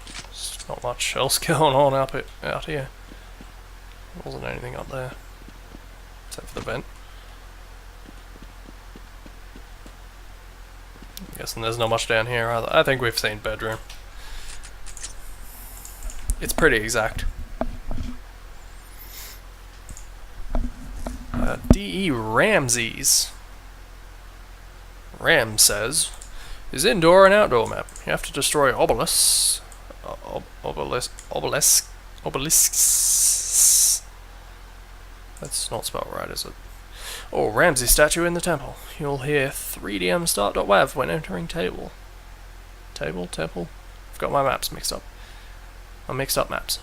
There's not much else going on out here. There wasn't anything up there. Except for the vent. I'm guessing there's not much down here either. I think we've seen bedroom. It's pretty exact. D.E. Ramsey's. Ram says, is indoor and outdoor map. You have to destroy obelisks. Obelisks. That's not spelled right, is it? Or Ramsey statue in the temple. You'll hear 3DM start.wav when entering table. Temple? I've got my maps mixed up. I mixed up maps.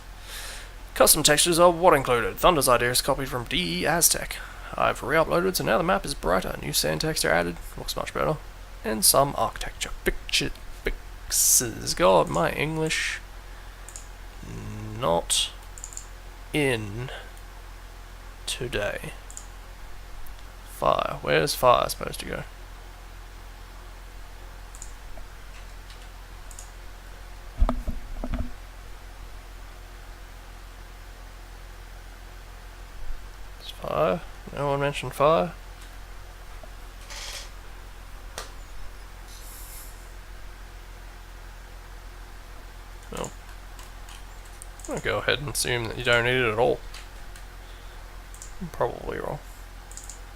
Custom textures are what included. Thunder's idea is copied from DE Aztec. I've re-uploaded, so now the map is brighter. New sand texture added. Looks much better. And some architecture fixes. God, my English not in today. Fire. Where's fire supposed to go? It's fire. No one mentioned fire. No. I'm gonna go ahead and assume that you don't need it at all. I'm probably wrong.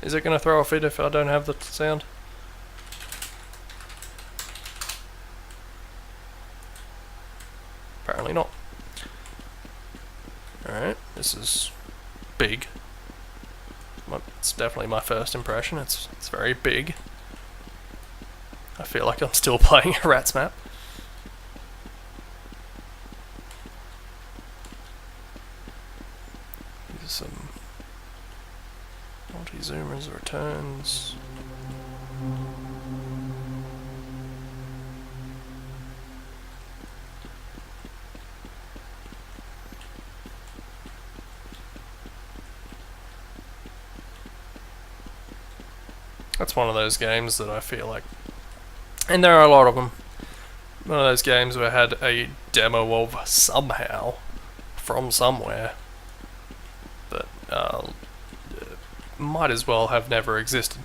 Is it gonna throw a fit if I don't have the sound? Apparently not. Alright, this is big. It's definitely my first impression. It's very big. I feel like I'm still playing a Rats map. These are some multi-zoomers, returns. That's one of those games that I feel like, and there are a lot of them, one of those games where I had a demo of somehow, from somewhere, that might as well have never existed.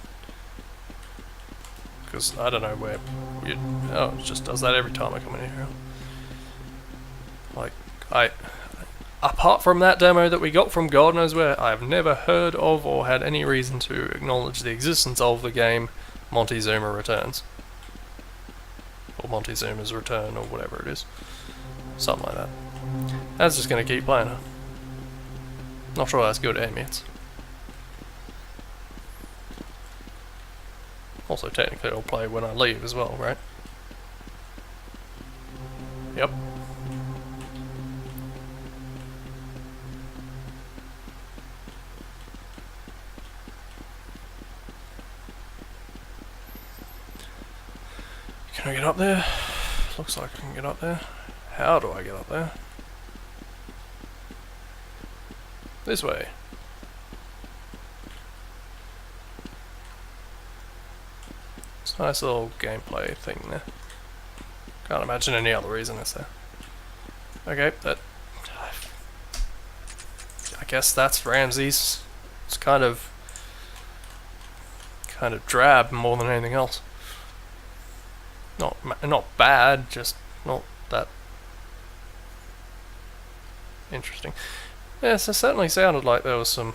Because I don't know where oh, it just does that every time I come in here. Like, apart from that demo that we got from God knows where, I've never heard of or had any reason to acknowledge the existence of the game Montezuma Returns. Or Montezuma's Return, or whatever it is. Something like that. That's just going to keep playing it. Not sure that's good ambience. Also, technically it'll play when I leave as well, right? Yep. Can I get up there? Looks like I can get up there. How do I get up there? This way. It's a nice little gameplay thing there. Can't imagine any other reason, is there? Okay, that... I guess that's Ramses. It's kind of drab more than anything else. Not bad, just not that interesting. Yes, it certainly sounded like there was some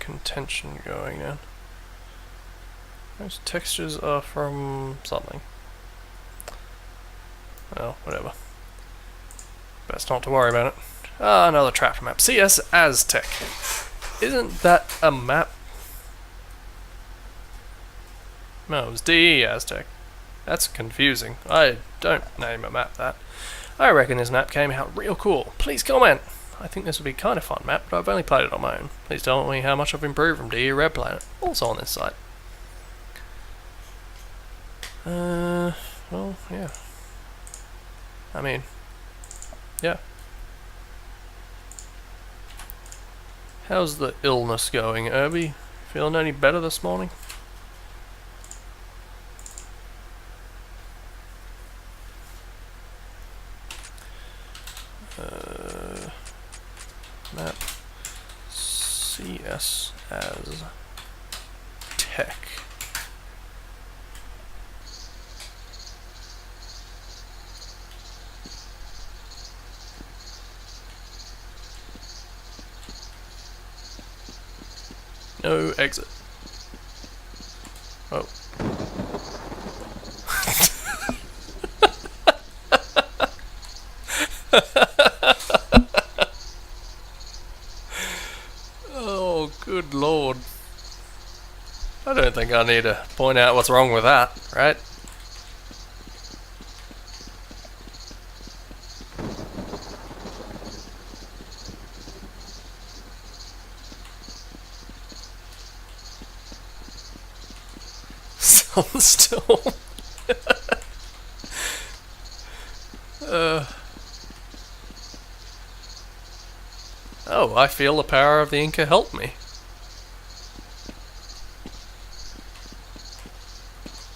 contention going on. Those textures are from something. Well, whatever. Best not to worry about it. Ah, another trap map. CS Aztec. Isn't that a map? No, it was DE Aztec. That's confusing. I don't name a map that. I reckon this map came out real cool. Please comment. I think this would be kind of fun map, but I've only played it on my own. Please tell me how much I've improved from DE Red Planet. Also on this site. Well, yeah. I mean, yeah. How's the illness going, Irby? Feeling any better this morning? Map CS as tech. No exit. Oh. Oh, good lord. I don't think I need to point out what's wrong with that, right? Sunstorm. Oh, I feel the power of the Inca help me.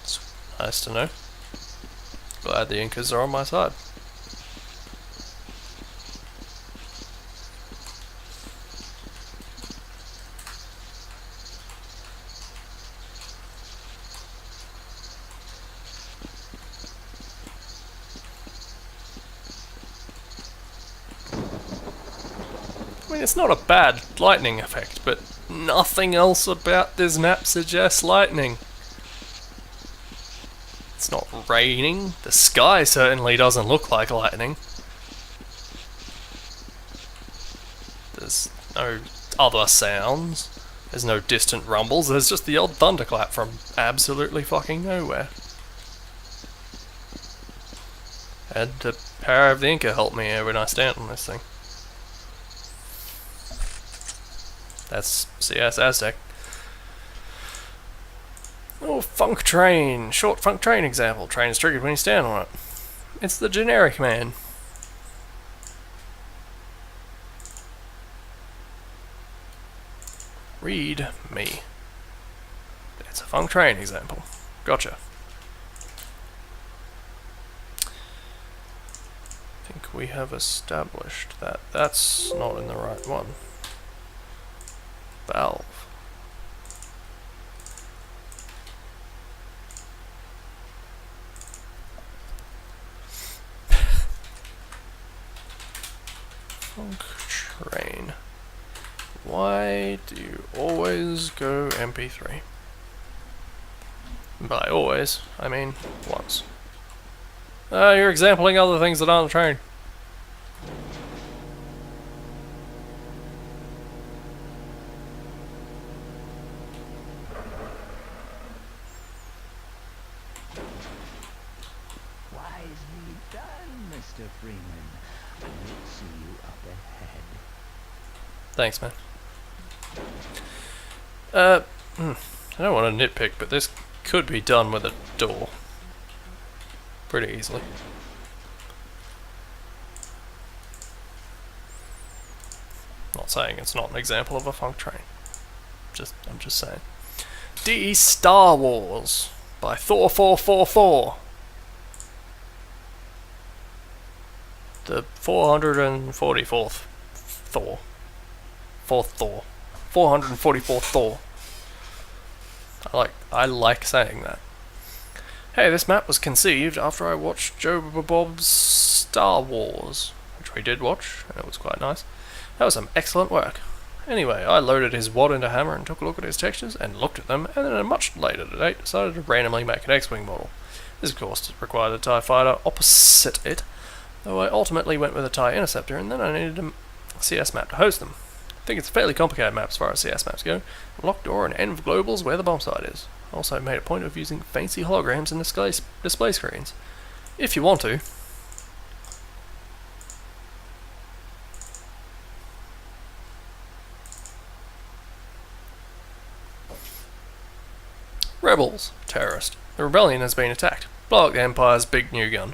It's nice to know. Glad the Incas are on my side. I mean, it's not a bad lightning effect, but nothing else about this map suggests lightning. It's not raining. The sky certainly doesn't look like lightning. There's no other sounds. There's no distant rumbles. There's just the odd thunderclap from absolutely fucking nowhere. And the power of the Inca helped me here when I stand on this thing. That's CS Aztec. Oh, Funk Train. Short Funk Train example. Train is triggered when you stand on it. It's the generic man. Read me. It's a Funk Train example. Gotcha. I think we have established that that's not in the right one. Valve. Funk Train. Why do you always go MP3? By always, I mean once. You're exampling other things that aren't a train. Wisely done, Mr. Freeman. We'll see you up ahead. Thanks, man. I don't want to nitpick, but this could be done with a door. Pretty easily. Not saying it's not an example of a funk train. I'm just saying. D Star Wars by Thor444. The 444th Thor. Fourth Thor. 444th Thor. I like saying that. Hey, this map was conceived after I watched Joe Bob's Star Wars, which we did watch, and it was quite nice. That was some excellent work. Anyway, I loaded his wad into Hammer and took a look at his textures and looked at them, and then at a much later date decided to randomly make an X-Wing model. This of course required a TIE fighter opposite it, though I ultimately went with a TIE Interceptor, and then I needed a CS map to host them. I think it's a fairly complicated map as far as CS maps go. A locked door and end of globals where the bomb site is. I also made a point of using fancy holograms and display screens. If you want to. Rebels. Terrorist. The rebellion has been attacked. Blow up the Empire's big new gun.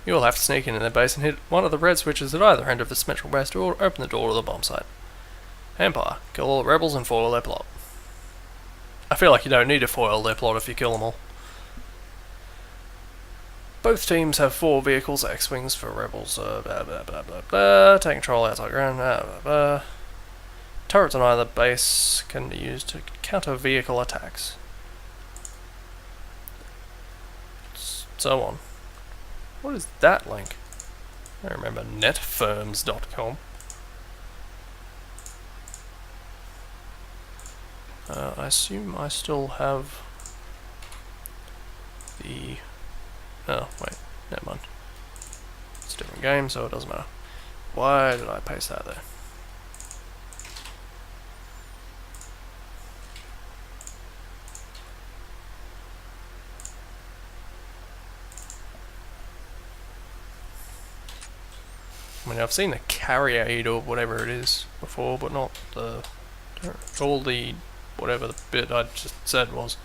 You will have to sneak in their base and hit one of the red switches at either end of the central base door to open the door to the bomb site. Empire. Kill all the rebels and foil their plot. I feel like you don't need to foil their plot if you kill them all. Both teams have 4 vehicles, X-Wings for rebels, blah blah blah blah blah, take control outside ground, blah blah blah. Turrets on either base can be used to counter vehicle attacks. So on. What is that link? I remember netfirms.com. I assume I still have the... Oh, wait, never mind. It's a different game, so it doesn't matter. Why did I paste that there? I mean, I've seen the carrier aid or whatever it is before, but not the... all the... whatever the bit I just said was.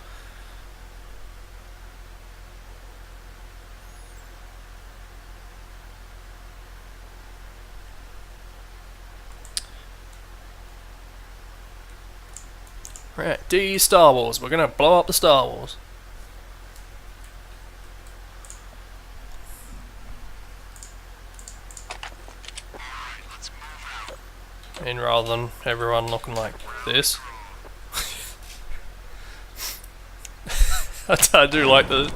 Right, D Star Wars. We're gonna blow up the Star Wars. And rather than everyone looking like this. I do like the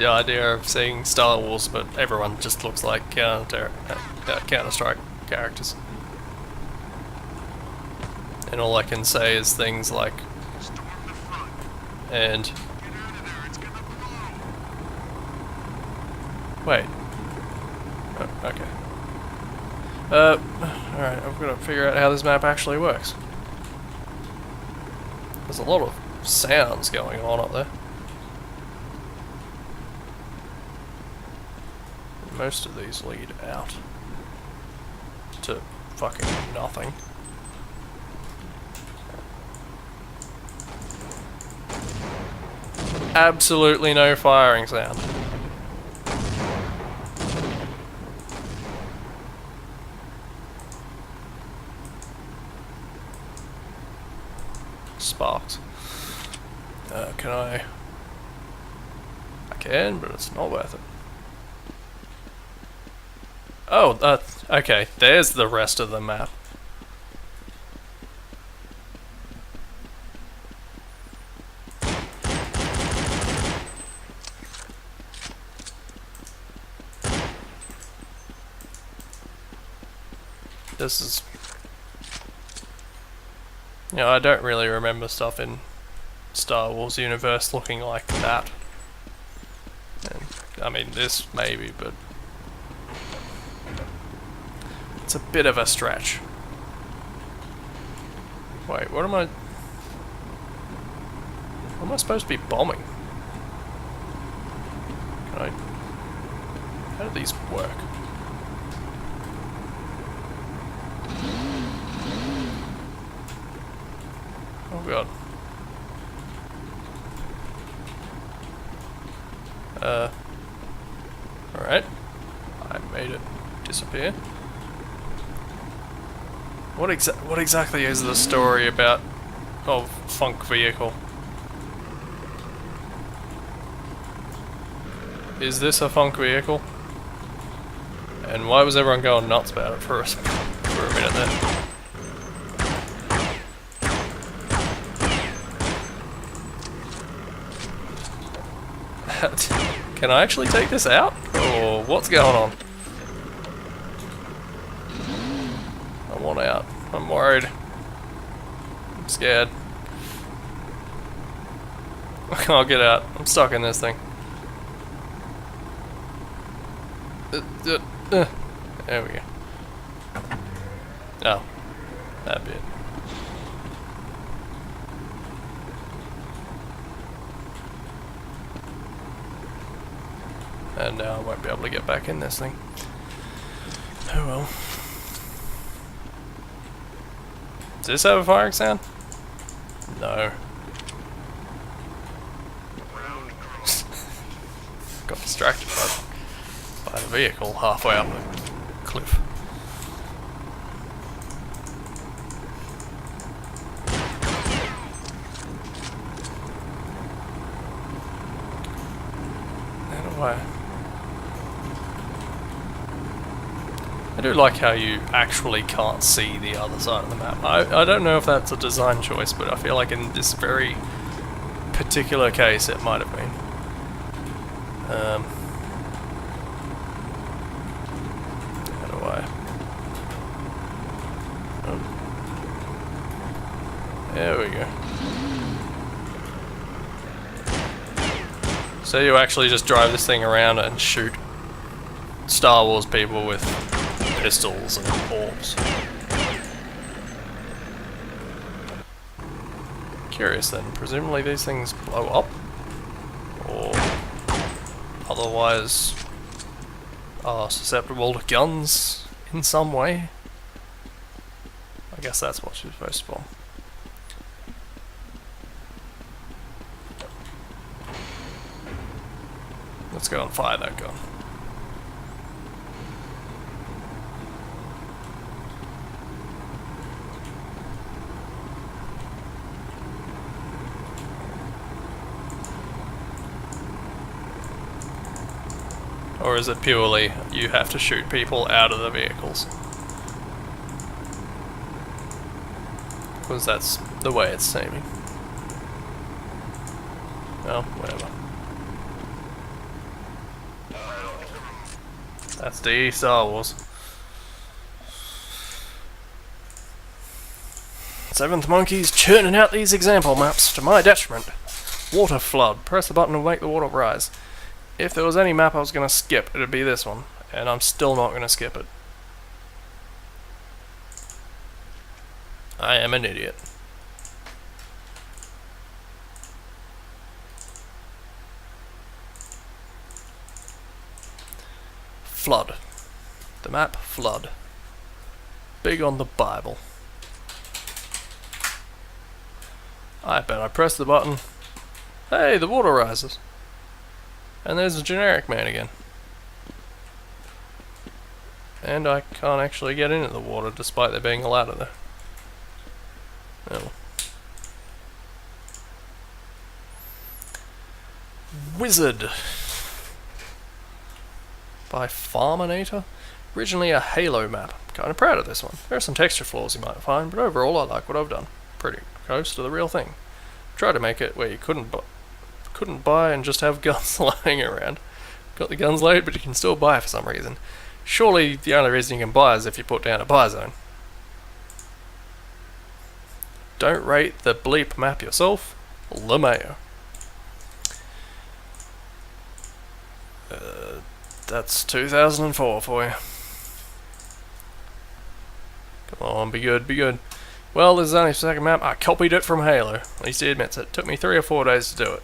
idea of seeing Star Wars, but everyone just looks like Counter-Strike characters. And all I can say is things like, and wait, oh, okay. Alright, I've got to figure out how this map actually works. There's a lot of sounds going on up there. Most of these lead out to fucking nothing. Absolutely no firing sound. Sparks. Can I can, but it's not worth it. Oh, okay, there's the rest of the map. This is... You know, I don't really remember stuff in Star Wars universe looking like that. And, I mean, this maybe, but... It's a bit of a stretch. Wait, what am I... What am I supposed to be bombing? Can I... How do these work? Oh god. Alright. I made it disappear. What exactly is the story about of funk vehicle. Is this a funk vehicle? And why was everyone going nuts about it for a minute there? Can I actually take this out? Or what's going on? I want out. I'm worried. I'm scared. I can't get out. I'm stuck in this thing. There we go. Oh. That bit. And now I won't be able to get back in this thing. Oh well. Does this have a firing sound? No. Got distracted by the vehicle halfway up the cliff. How do I do like how you actually can't see the other side of the map. I don't know if that's a design choice, but I feel like in this very particular case it might have been. How do I... Oh. There we go. So you actually just drive this thing around and shoot Star Wars people with pistols and orbs. Curious then, presumably these things blow up? Or otherwise are susceptible to guns in some way? I guess that's what you're supposed to bomb. Let's go and fire that gun. Or is it purely you have to shoot people out of the vehicles? Because that's the way it's seeming. Well, whatever. That's the Star Wars. 7th Monkey's churning out these example maps to my detriment. Water flood. Press the button to make the water rise. If there was any map I was going to skip, it would be this one. And I'm still not going to skip it. I am an idiot. Flood. The map Flood. Big on the Bible. I bet I press the button. Hey, the water rises. And there's a generic man again. And I can't actually get into the water despite there being a ladder there. Oh. Wizard by Farminator. Originally a Halo map. Kinda proud of this one. There are some texture flaws you might find, but overall I like what I've done. Pretty close to the real thing. Tried to make it where you couldn't buy and just have guns lying around. Got the guns loaded, but you can still buy for some reason. Surely the only reason you can buy is if you put down a buy zone. Don't rate the bleep map yourself. LeMayo. That's 2004 for you. Come on, be good, be good. Well, this is only the second map. I copied it from Halo. At least he admits it. Took me 3 or 4 days to do it.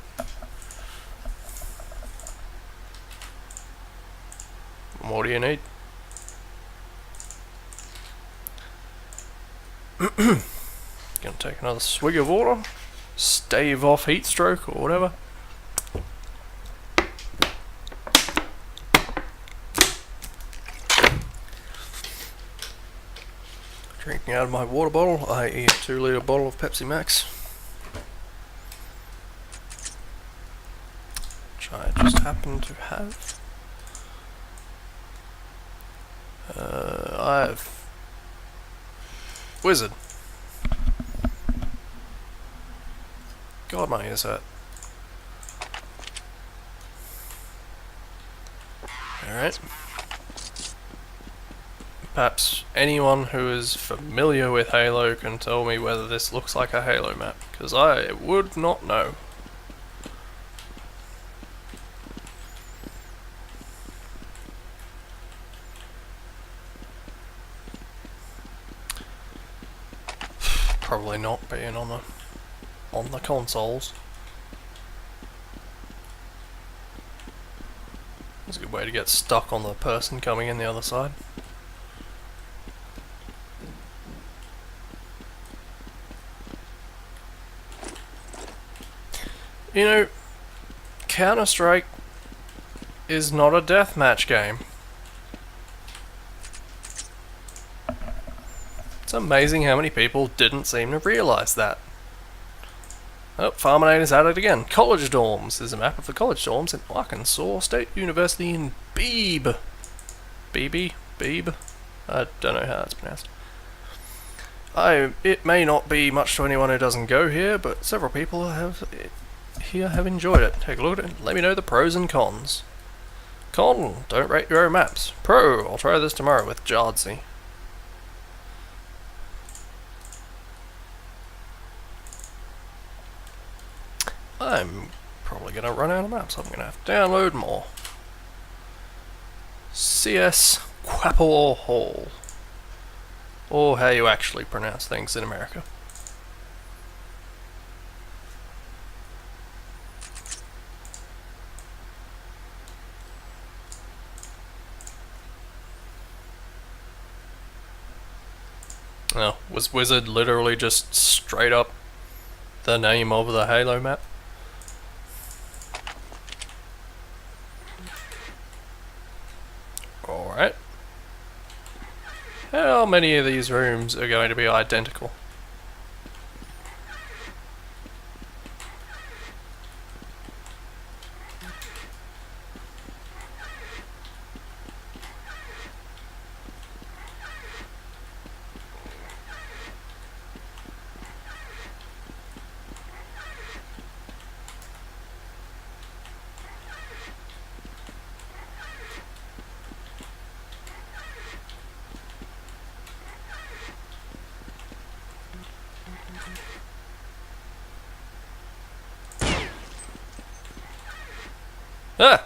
What do you need? Gonna take another swig of water. Stave off heat stroke or whatever. Drinking out of my water bottle, i.e. a 2 litre bottle of Pepsi Max. which I just happen to have. I have Wizard. God, my ears hurt. Alright. Perhaps anyone who is familiar with Halo can tell me whether this looks like a Halo map, because I would not know. Probably not, being on the consoles. It's a good way to get stuck on the person coming in the other side. You know, Counter-Strike is not a deathmatch game. It's amazing how many people didn't seem to realise that. Oh, Farminator's at it again. College dorms. There's a map of the college dorms in Arkansas State University in Beebe. Beebe? I don't know how that's pronounced. It may not be much to anyone who doesn't go here, but several people have enjoyed it. Take a look at it and let me know the pros and cons. Con, don't rate your own maps. Pro, I'll try this tomorrow with Jardsy. I'm probably going to run out of maps. I'm going to have to download more. CS Quapple Hall. Or how you actually pronounce things in America. Oh, was Wizard literally just straight up the name of the Halo map? Alright. How many of these rooms are going to be identical? Ah!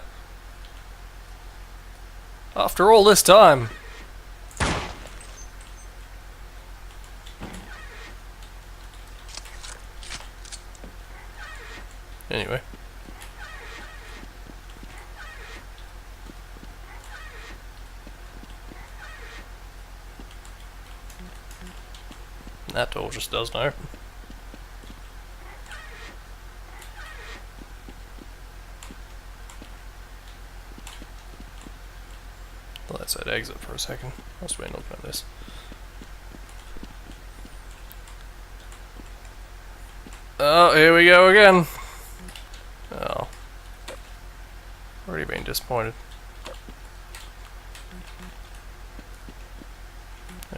After all this time. Anyway. That door just doesn't open. Let's hit exit for a second. Must have been looking at this. Oh, here we go again. Oh. Already been disappointed.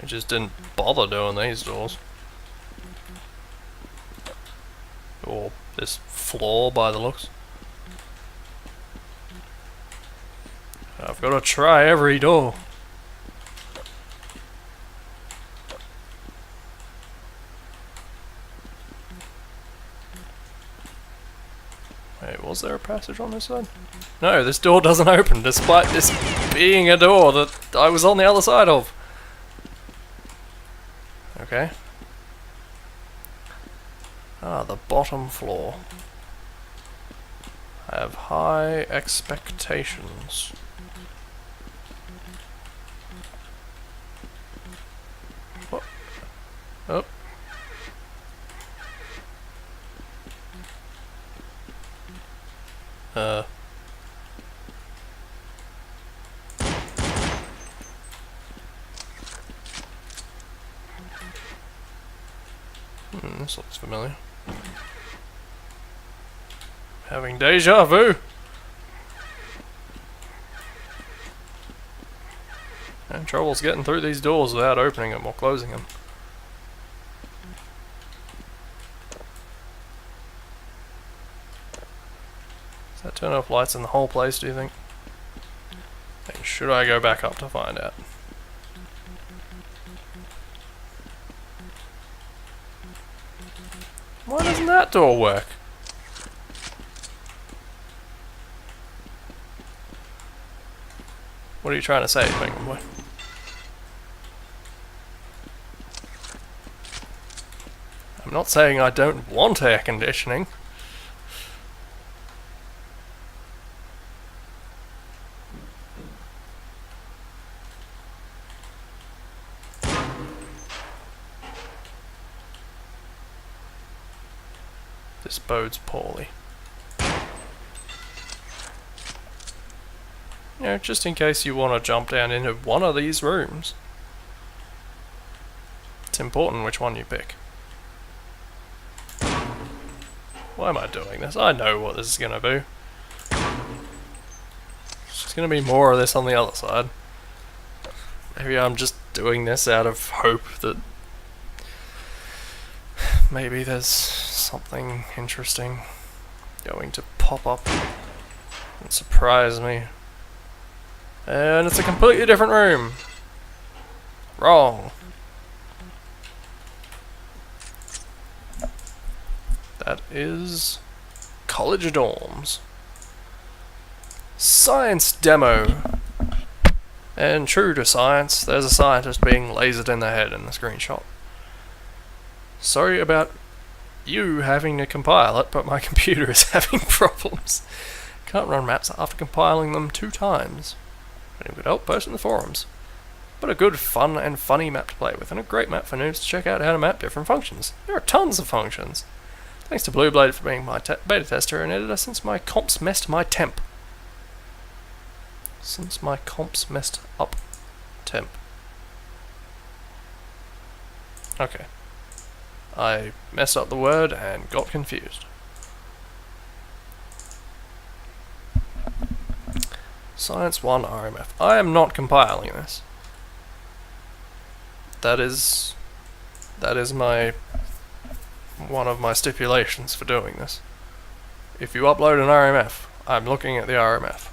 I just didn't bother doing these doors. Or this floor by the looks. I've got to try every door. Wait, was there a passage on this side? No, this door doesn't open, despite this being a door that I was on the other side of. Okay. Ah, the bottom floor. I have high expectations. What? Oh. This looks familiar. Having deja vu. trouble's getting through these doors without opening them or closing them. Does that turn off lights in the whole place, do you think? And should I go back up to find out? Why doesn't that door work? What are you trying to say, Penguin Boy? I'm not saying I don't want air conditioning. This bodes poorly. You know, just in case you want to jump down into one of these rooms, it's important which one you pick. Why am I doing this? I know what this is going to be. There's going to be more of this on the other side. Maybe I'm just doing this out of hope that maybe there's something interesting going to pop up and surprise me. And it's a completely different room. Wrong. That is college dorms. Science demo. And true to science, there's a scientist being lasered in the head in the screenshot. Sorry about you having to compile it, but my computer is having problems. Can't run maps after compiling them 2 times. Anyone could help, post in the forums. But a good, fun, and funny map to play with, and a great map for noobs to check out how to map different functions. There are tons of functions. Thanks to Blue Blade for being my beta tester and editor since my comps messed my temp. Since my comps messed up temp. Okay. I messed up the word and got confused. Science 1 RMF. I am not compiling this. That is my one of my stipulations for doing this. If you upload an RMF, I'm looking at the RMF.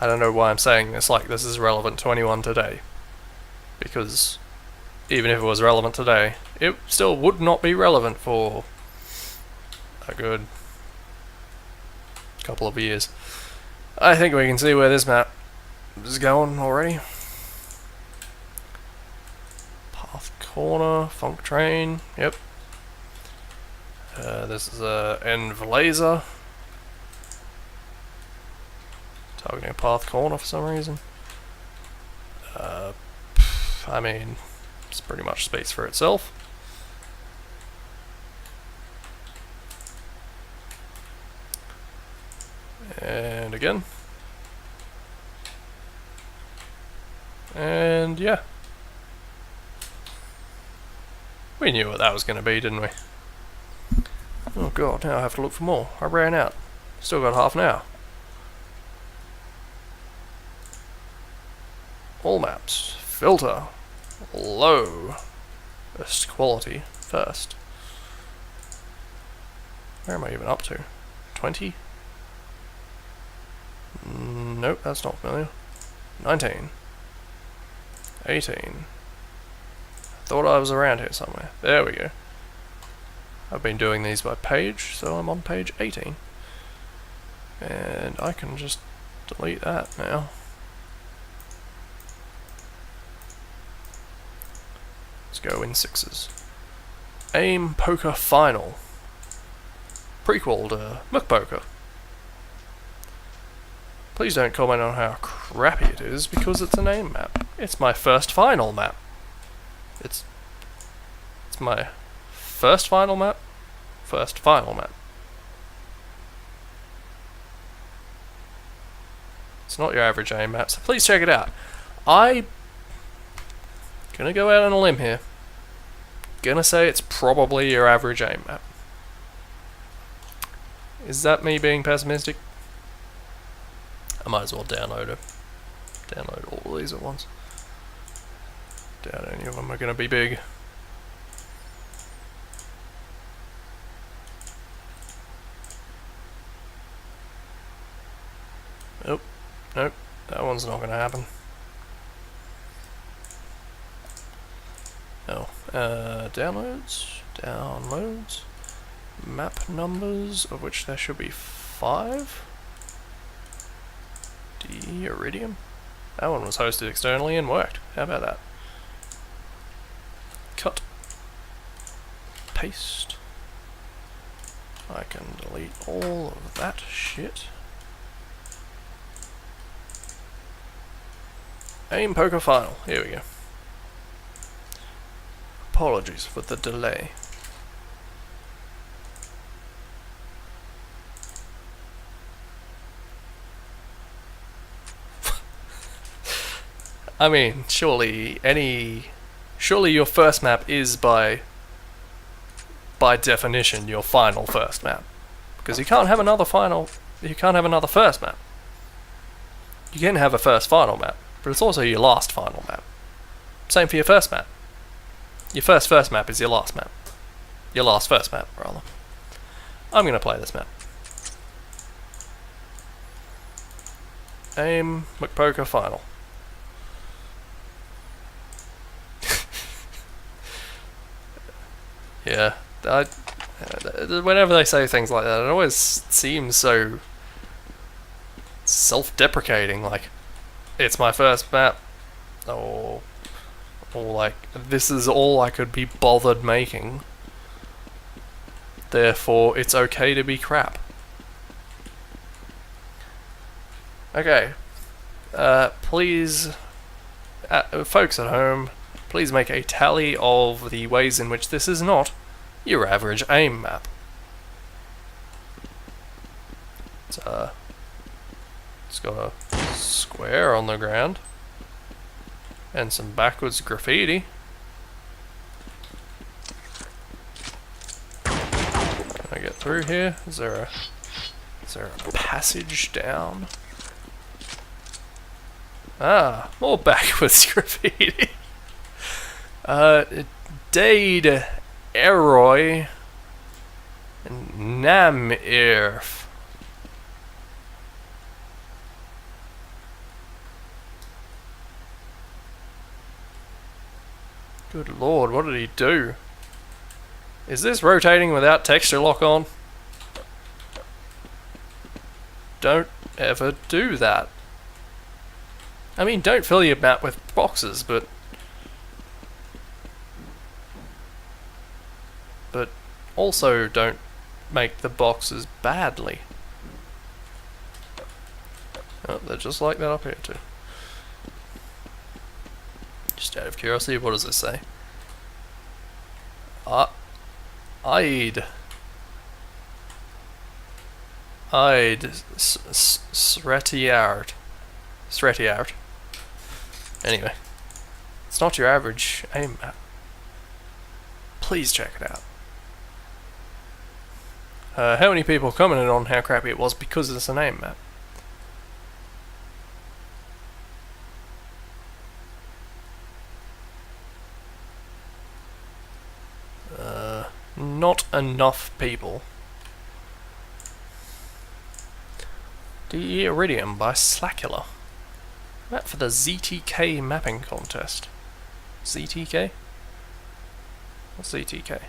I don't know why I'm saying this like this is relevant to anyone today. Because even if it was relevant today, it still would not be relevant for a good couple of years. I think we can see where this map is going already. Path corner, funk train, yep. This is a Env laser. Targeting a path corner for some reason. I mean, it's pretty much speaks for itself. And again. And yeah. We knew what that was going to be, didn't we? Oh god, now I have to look for more. I ran out. Still got half an hour. All maps. Filter. Low. Best quality first. Where am I even up to? 20? Nope, that's not familiar. 19. 18. Thought I was around here somewhere. There we go. I've been doing these by page, so I'm on page 18. And I can just delete that now. Let's go in 6s. Aim Poker Final. Prequel to Muck Poker. Please don't comment on how crappy it is, because it's an aim map. It's my first final map. It's my first final map? First final map. It's not your average aim map, so please check it out. I'm gonna go out on a limb here. Gonna say it's probably your average aim map. Is that me being pessimistic? I might as well download it. Download all these at once. Doubt any of them are going to be big. Nope. Nope. That one's not going to happen. Oh. Downloads. Downloads. Map numbers, of which there should be 5. Iridium. That one was hosted externally and worked. How about that? Cut. Paste. I can delete all of that shit. Aim poker file. Here we go. Apologies for the delay. I mean, surely your first map is by definition your final first map, because you can't have another first map. You can have a first final map, but it's also your last final map. Same for your first map. Your first map is your last map. Your last first map, rather. I'm gonna play this map. Aim McPoker final. Yeah, whenever they say things like that, it always seems so self-deprecating, like, it's my first map, or like, this is all I could be bothered making, therefore it's okay to be crap. Okay, please, folks at home, please make a tally of the ways in which this is not your average AIM map. It's got a square on the ground and some backwards graffiti. Can I get through here? Is there a passage down? Ah, more backwards graffiti. Dade Eroy Namirf. Good lord, what did he do? Is this rotating without texture lock on? Don't ever do that. I mean, don't fill your map with boxes, but also don't make the boxes badly. Oh, they're just like that up here too. Just out of curiosity, what does this say? I'd Sretiart. Anyway, it's not your average AIM map. Please check it out. How many people commented on how crappy it was because it's an AIM map? Not enough people. The Iridium by Slackula. Map for the ZTK mapping contest. ZTK? What's ZTK?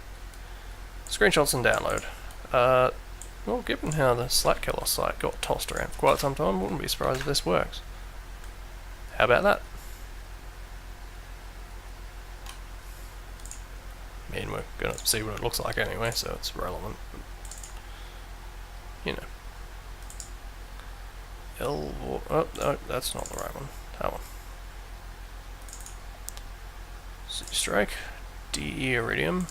Screenshots and download. Well, given how the Slackula site got tossed around for quite some time, wouldn't be surprised if this works. How about that? I mean, we're gonna see what it looks like anyway, so it's relevant. You know. Oh, no, that's not the right one. That one. C strike. D Iridium.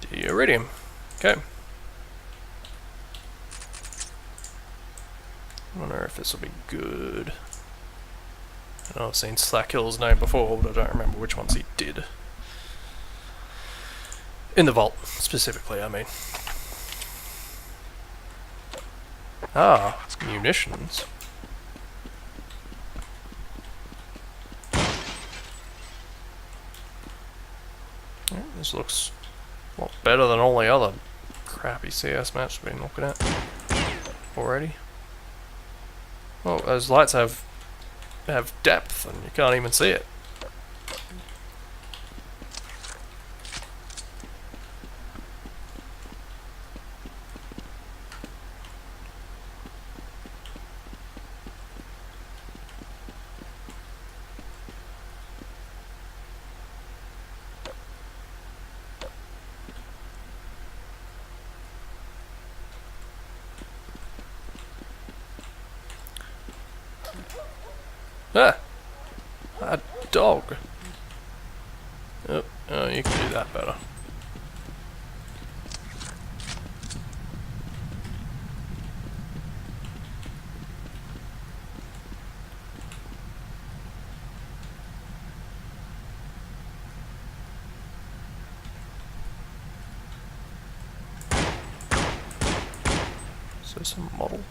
D Iridium. Okay. I wonder if this will be good. I know I've seen Slackhill's name before, but I don't remember which ones he did. In the vault, specifically, I mean. Ah, munitions. Yeah, this looks a lot better than all the other crappy CS maps we've been looking at already. Well, those lights have depth and you can't even see it. Ah! A dog. Oh, you can do that better. Is this a model?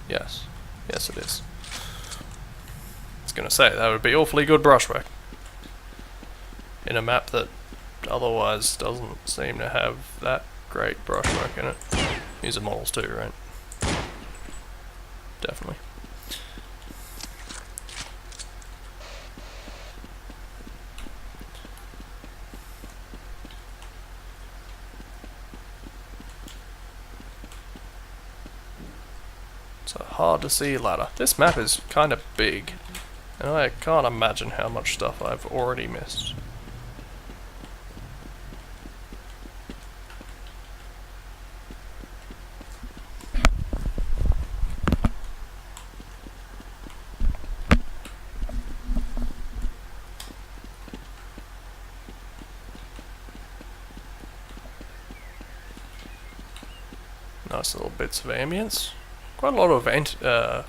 Yes. Yes, it is. I was gonna say, that would be awfully good brushwork. In a map that otherwise doesn't seem to have that great brushwork in it. These are models too, right? Definitely. It's a hard to see ladder. This map is kind of big, and I can't imagine how much stuff I've already missed. Nice little bits of ambience. Quite a lot of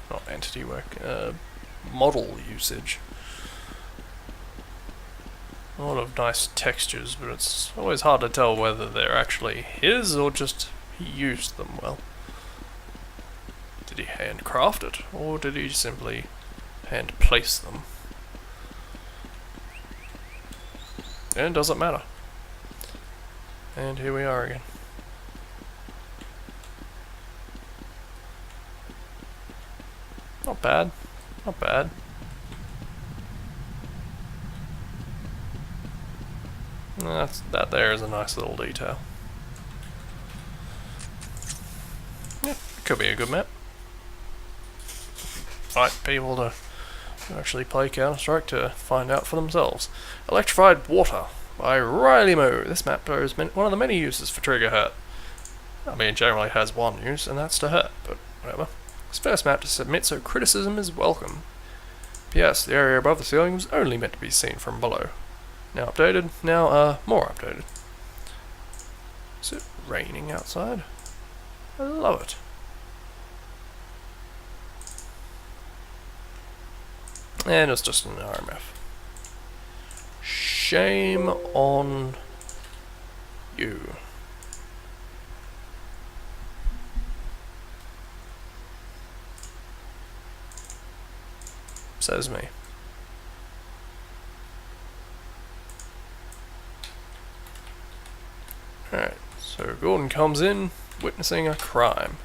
not entity work, model usage. A lot of nice textures, but it's always hard to tell whether they're actually his or just he used them well. Did he handcraft it, or did he simply hand place them? And does it matter? And here we are again. Not bad. Not bad. That there is a nice little detail. Yeah, could be a good map. Fight people to actually play Counter-Strike to find out for themselves. Electrified Water by Riley Moo. This map is one of the many uses for trigger hurt. I mean, it generally has one use, and that's to hurt, but whatever. This first map to submit, so criticism is welcome. P.S. The area above the ceiling was only meant to be seen from below. Now updated, now more updated. Is it raining outside? I love it. And it's just an RMF. Shame on you. Says me. Alright, so Gordon comes in, witnessing a crime.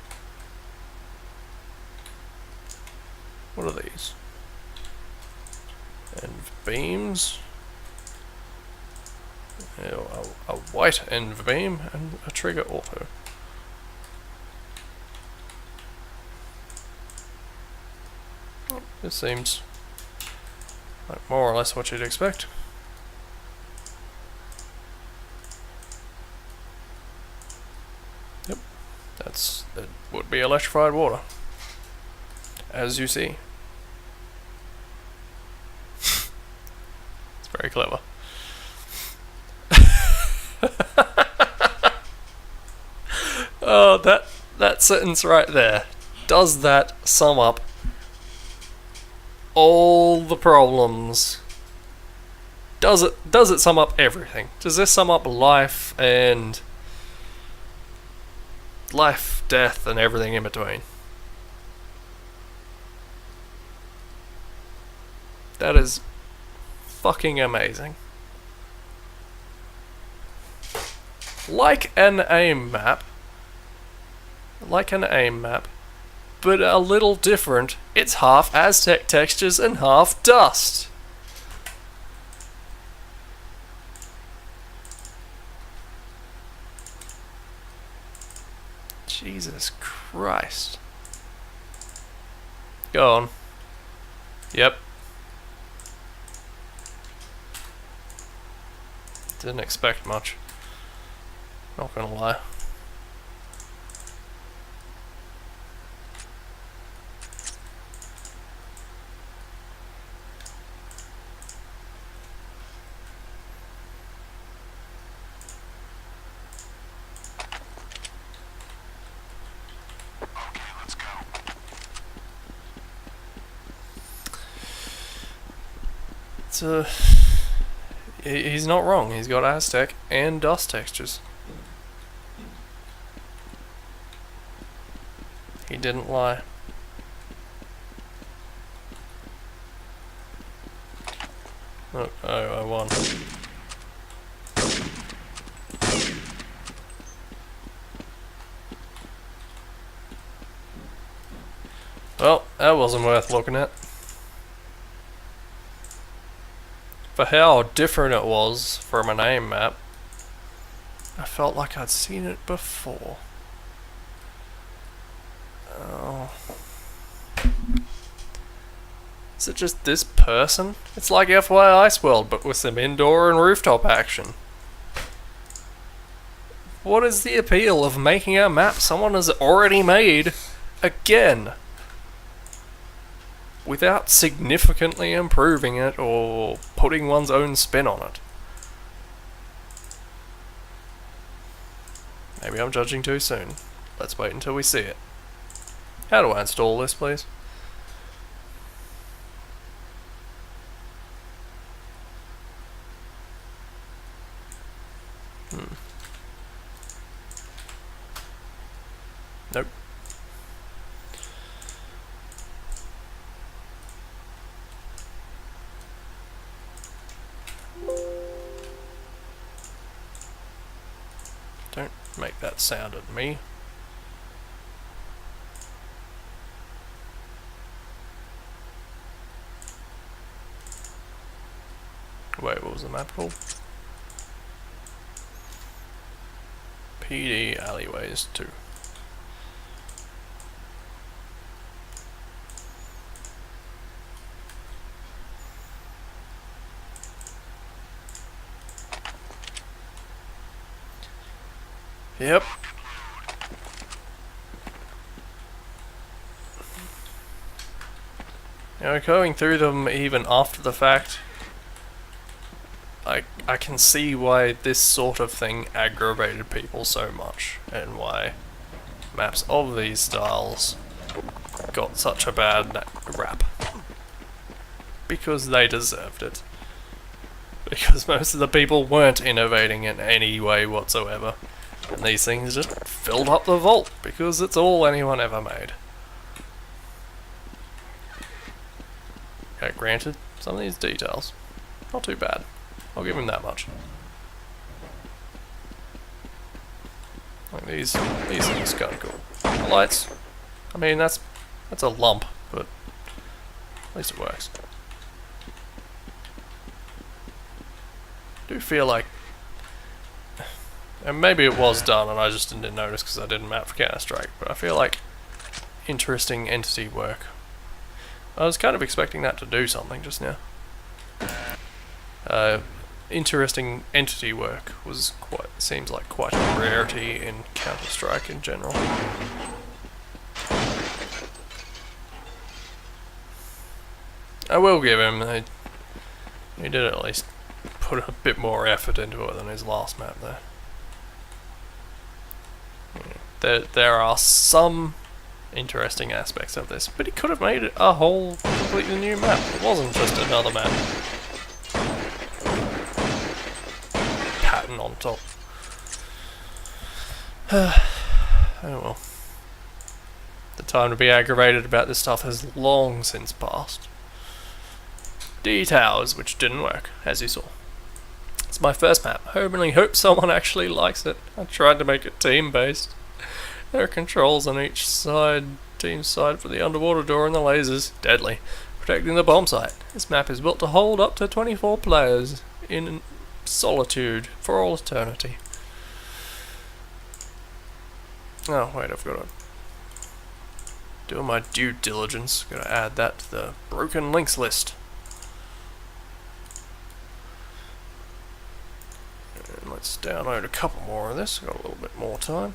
What are these? Env beams. A white env beam and a trigger auto. This seems like more or less what you'd expect. Yep, that would be electrified water, as you see. It's very clever. Oh, that sentence right there Does that sum up all the problems? Does it sum up everything? Does this sum up life, death, and everything in between? That is fucking amazing. Like an aim map, but a little different. It's half Aztec textures and half dust. Jesus Christ. Go on. Yep. Didn't expect much. Not gonna lie. He's not wrong. He's got Aztec and dust textures. He didn't lie. Oh, I won. Well, that wasn't worth looking at. For how different it was from an aim map, I felt like I'd seen it before. Oh. Is it just this person? It's like FY Ice World, but with some indoor and rooftop action. What is the appeal of making a map someone has already made again, without significantly improving it or putting one's own spin on it? Maybe I'm judging too soon. Let's wait until we see it. How do I install this, please? Nope. Don't make that sound at me. Wait, what was the map called? PD Alleyways 2. Yep. Now, going through them even after the fact, I can see why this sort of thing aggravated people so much, and why maps of these styles got such a bad rap. Because they deserved it. Because most of the people weren't innovating in any way whatsoever. And these things just filled up the vault, because it's all anyone ever made. Okay, granted, some of these details, not too bad. I'll give him that much. Like these things kind of cool. The lights, I mean that's a lump, but at least it works. I do feel like, and maybe it was done and I just didn't notice because I didn't map for Counter-Strike, but I feel like interesting entity work. I was kind of expecting that to do something just now. Interesting entity work seems like quite a rarity in Counter-Strike in general. I will give him, he did at least put a bit more effort into it than his last map there. There are some interesting aspects of this. But he could have made it a whole completely new map. It wasn't just another map. Pattern on top. Oh well. The time to be aggravated about this stuff has long since passed. D-Towers, which didn't work, as you saw. It's my first map. I only hope someone actually likes it. I tried to make it team-based. There are controls on each side. Team side for the underwater door and the lasers. Deadly. Protecting the bomb site. This map is built to hold up to 24 players in solitude for all eternity. Oh, wait, I've got to do my due diligence. Gotta add that to the broken links list. And let's download a couple more of this. Got a little bit more time.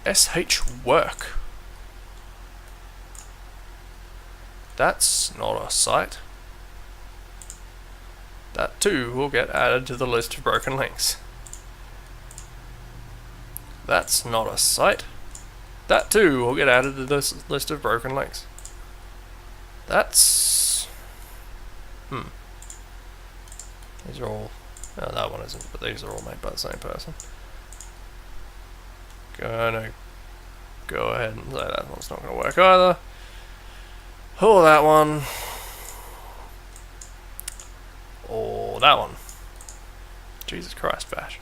SH work. That's not a site. That too will get added to the list of broken links. That's not a site. That too will get added to this list of broken links. That's... These are all... No, that one isn't, but these are all made by the same person. Gonna go ahead and say that one's not gonna work either. Or that one. Or that one. Jesus Christ, Vash.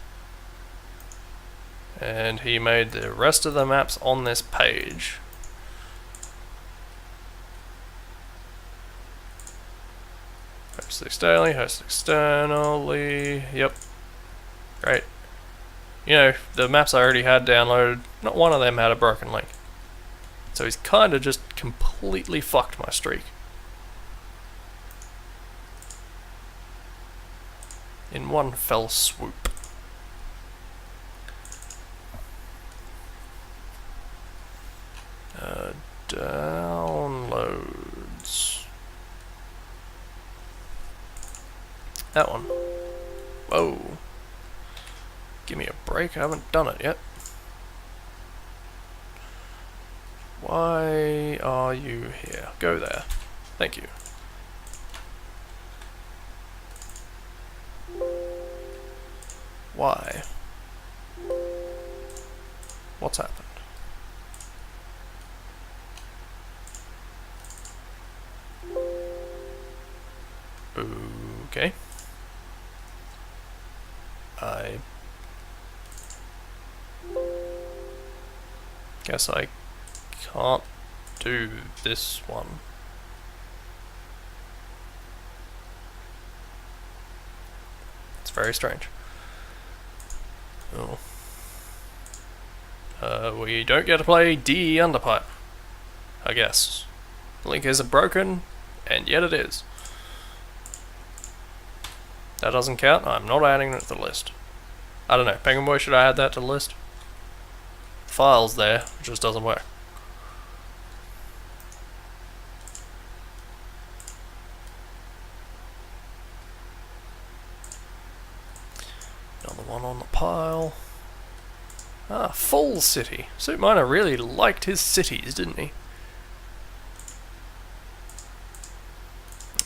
And he made the rest of the maps on this page. Host externally, host externally. Yep. Great. You know, the maps I already had downloaded, not one of them had a broken link. So he's kind of just completely fucked my streak. In one fell swoop. Downloads. That one. Whoa. Give me a break, I haven't done it yet. Why are you here? Go there. Thank you. Why? What's happened? Okay. I guess I can't do this one. It's very strange. Oh. We don't get to play D Underpipe, I guess. The link isn't broken, and yet it is. That doesn't count, I'm not adding it to the list. I don't know, Penguin Boy, should I add that to the list? The file's there, it just doesn't work. Another one on the pile. Ah, Full City. Suit Miner really liked his cities, didn't he?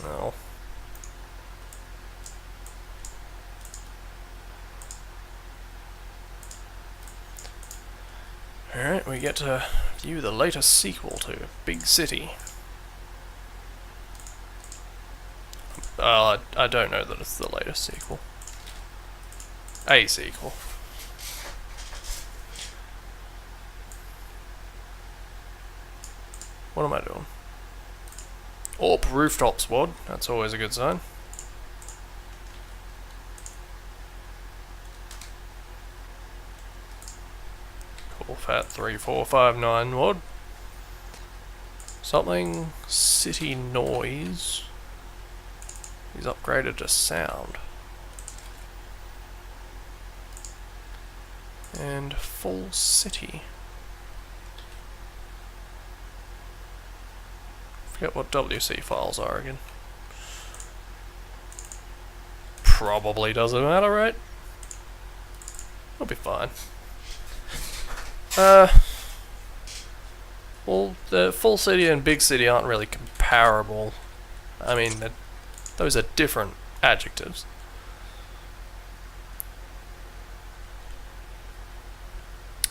Well. Alright, we get to view the latest sequel to Big City. I don't know that it's the latest sequel. A sequel. What am I doing? Orp rooftop squad, that's always a good sign. Cool fat 3459 wad. Something city noise. He's upgraded to sound. And Full City. Forget what WC files are again. Probably doesn't matter, right? It'll be fine. Well, the full city and big city aren't really comparable. I mean, those are different adjectives.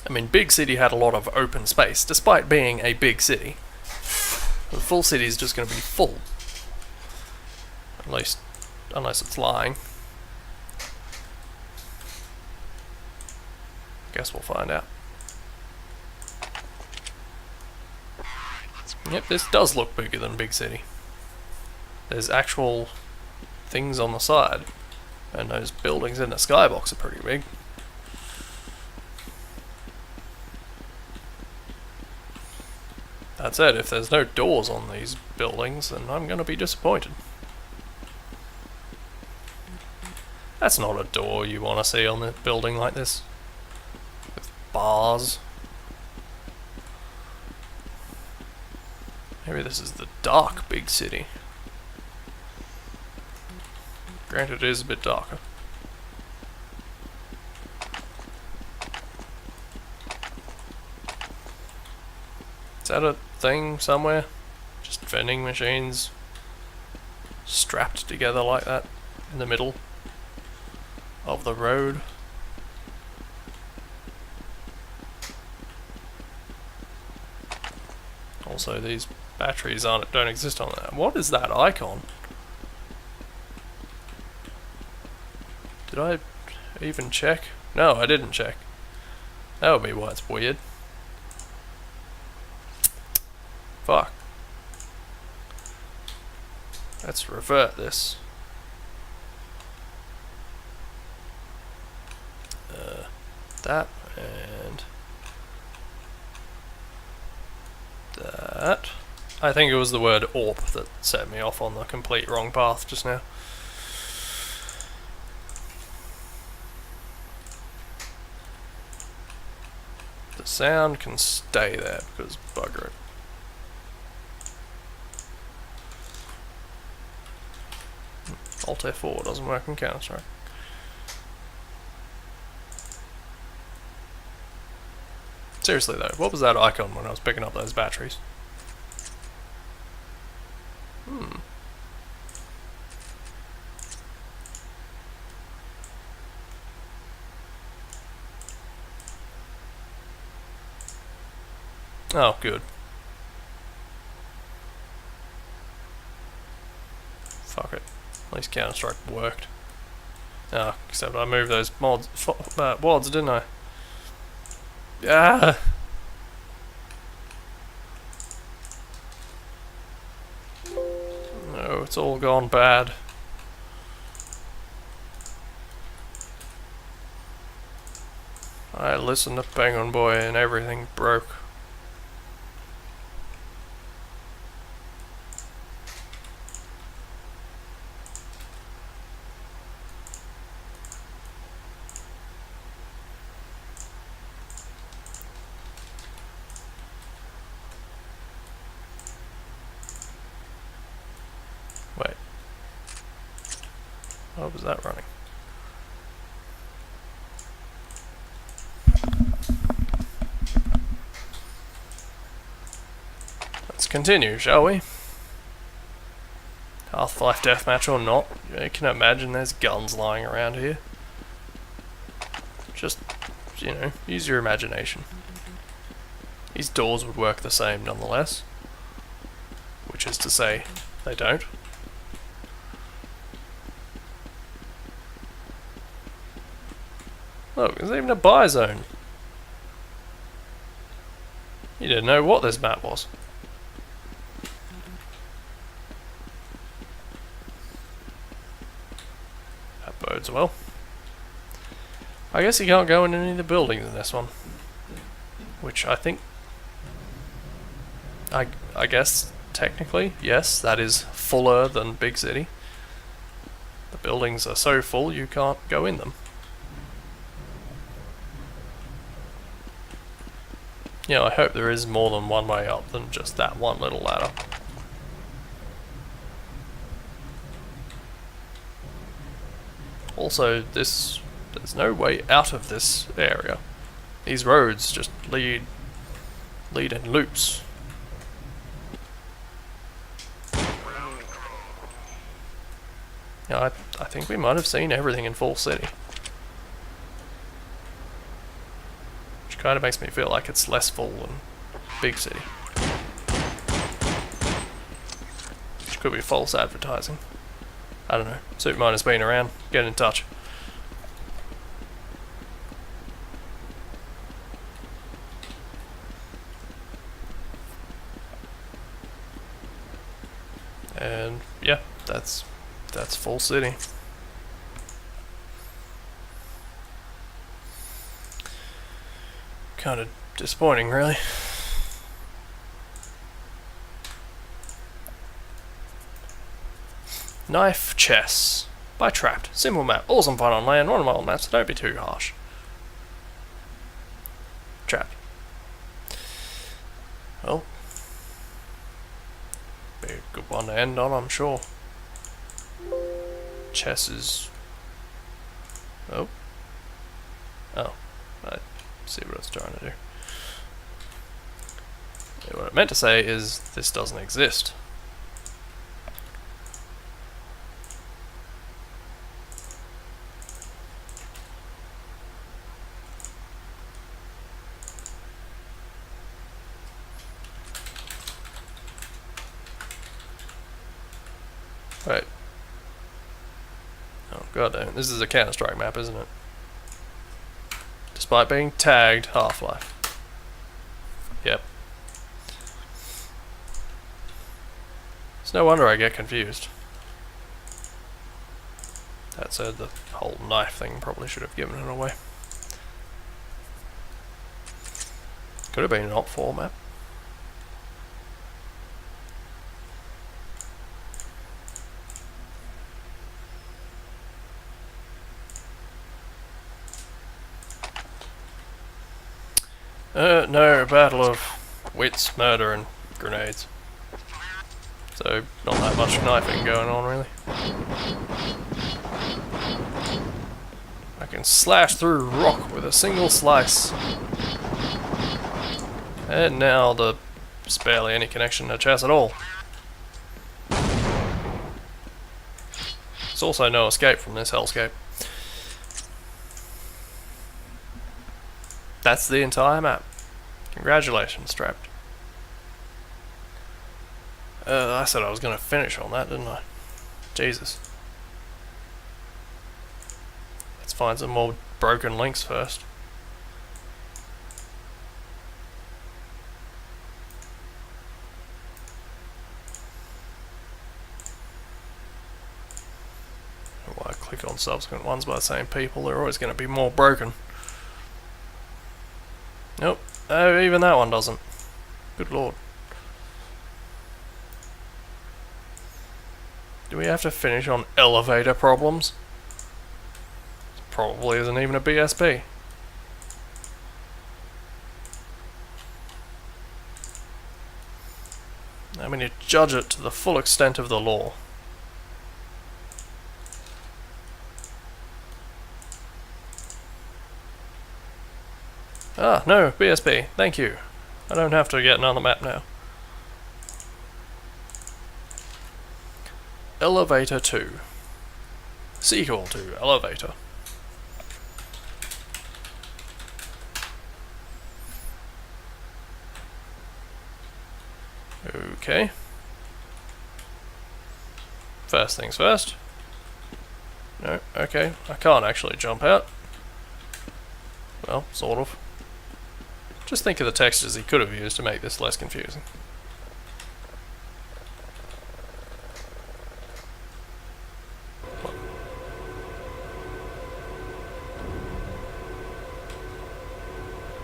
I mean, big city had a lot of open space, despite being a big city. The full city is just going to be full. At least, unless it's lying. Guess we'll find out. Yep, this does look bigger than big city. There's actual things on the side. And those buildings in the skybox are pretty big. That said, if there's no doors on these buildings, then I'm going to be disappointed. That's not a door you want to see on a building like this. With bars. Maybe this is the dark big city. Granted, it is a bit darker. Is that a thing somewhere? Just vending machines strapped together like that in the middle of the road. Also, these batteries don't exist on that. What is that icon? Did I even check? No, I didn't check. That would be why it's weird. Fuck. Let's revert this. That and that. I think it was the word AWP that set me off on the complete wrong path just now. The sound can stay there because bugger it. Alt F4 doesn't work in Counter-Strike. Seriously though, what was that icon when I was picking up those batteries? Oh, good. Fuck it. At least Counter-Strike worked. Oh, except I moved those wads, didn't I? Ah! No, it's all gone bad. I listened to Penguin Boy and everything broke. Wait. What was that running? Let's continue, shall we? Half-Life deathmatch or not, you can imagine there's guns lying around here. Just, you know, use your imagination. These doors would work the same nonetheless. Which is to say, they don't. Look, there's even a buy zone. You didn't know what this map was. That bodes well. I guess you can't go in any of the buildings in this one. Which I think... I guess, technically, yes, that is fuller than Big City. The buildings are so full you can't go in them. You know, I hope there is more than one way up than just that one little ladder. Also, this There's no way out of this area. These roads just lead in loops. Yeah, I think we might have seen everything in Fall City. Which kind of makes me feel like it's less full than Big City. Which could be false advertising. I don't know. Suit Miner's been around. Get in touch. And yeah, that's Full City. Kind of disappointing, really. Knife Chess by Trapped. Simple map, awesome fun on land, 1 mile maps, so don't be too harsh. Trapped. Well, be a good one to end on, I'm sure. Chess is... Oh. I see what I was trying to do. Yeah, what I meant to say is this doesn't exist. Right. Oh god damn it. This is a Counter-Strike map, isn't it? Despite being tagged Half-Life. Yep. It's no wonder I get confused. That said, the whole knife thing probably should have given it away. Could have been an Op4 map. No, battle of wits, murder and grenades. So, not that much knifing going on, really. I can slash through rock with a single slice. And now there's barely any connection to chess at all. There's also no escape from this hellscape. That's the entire map. Congratulations, Trapped. I said I was going to finish on that, didn't I? Jesus. Let's find some more broken links first. Why I click on subsequent ones by the same people, they're always going to be more broken. Nope. Oh, even that one doesn't. Good lord. Do we have to finish on elevator problems? Probably isn't even a BSP. I mean, you judge it to the full extent of the law. Ah, no, BSP, thank you. I don't have to get another map now. Elevator 2. Sequel to Elevator. Okay. First things first. No, okay, I can't actually jump out. Well, sort of. Just think of the textures he could have used to make this less confusing.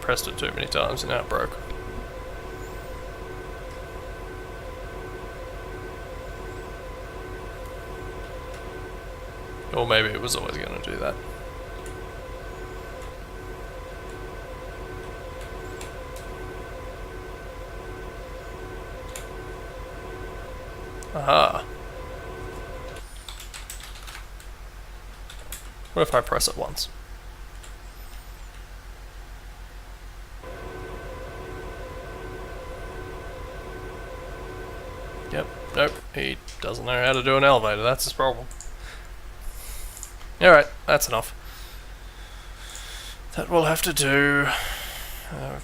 Pressed it too many times and now it broke. Or maybe it was always going to do that. Aha. What if I press it once? Nope, he doesn't know how to do an elevator, that's his problem. Alright, that's enough. That will have to do. I'm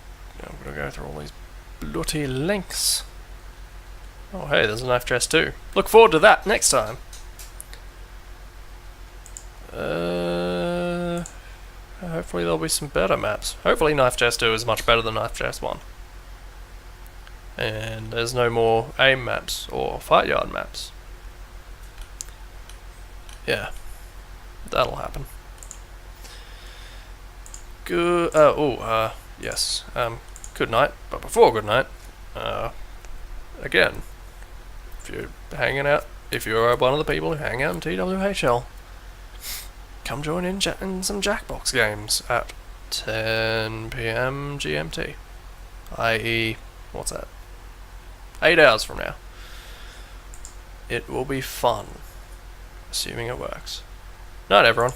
gonna go through all these bloody links. Oh hey, there's a knife chest too. Look forward to that next time. Hopefully there'll be some better maps. Hopefully Knife Chest 2 is much better than Knife Chest 1. And there's no more aim maps or fight yard maps. Yeah, that'll happen. Good. Yes. Good night. But before good night, again, if you're hanging out, if you're one of the people who hang out in TWHL, come join in some Jackbox games at 10 PM GMT. I.e., what's that? 8 hours from now. It will be fun. Assuming it works. Night, everyone.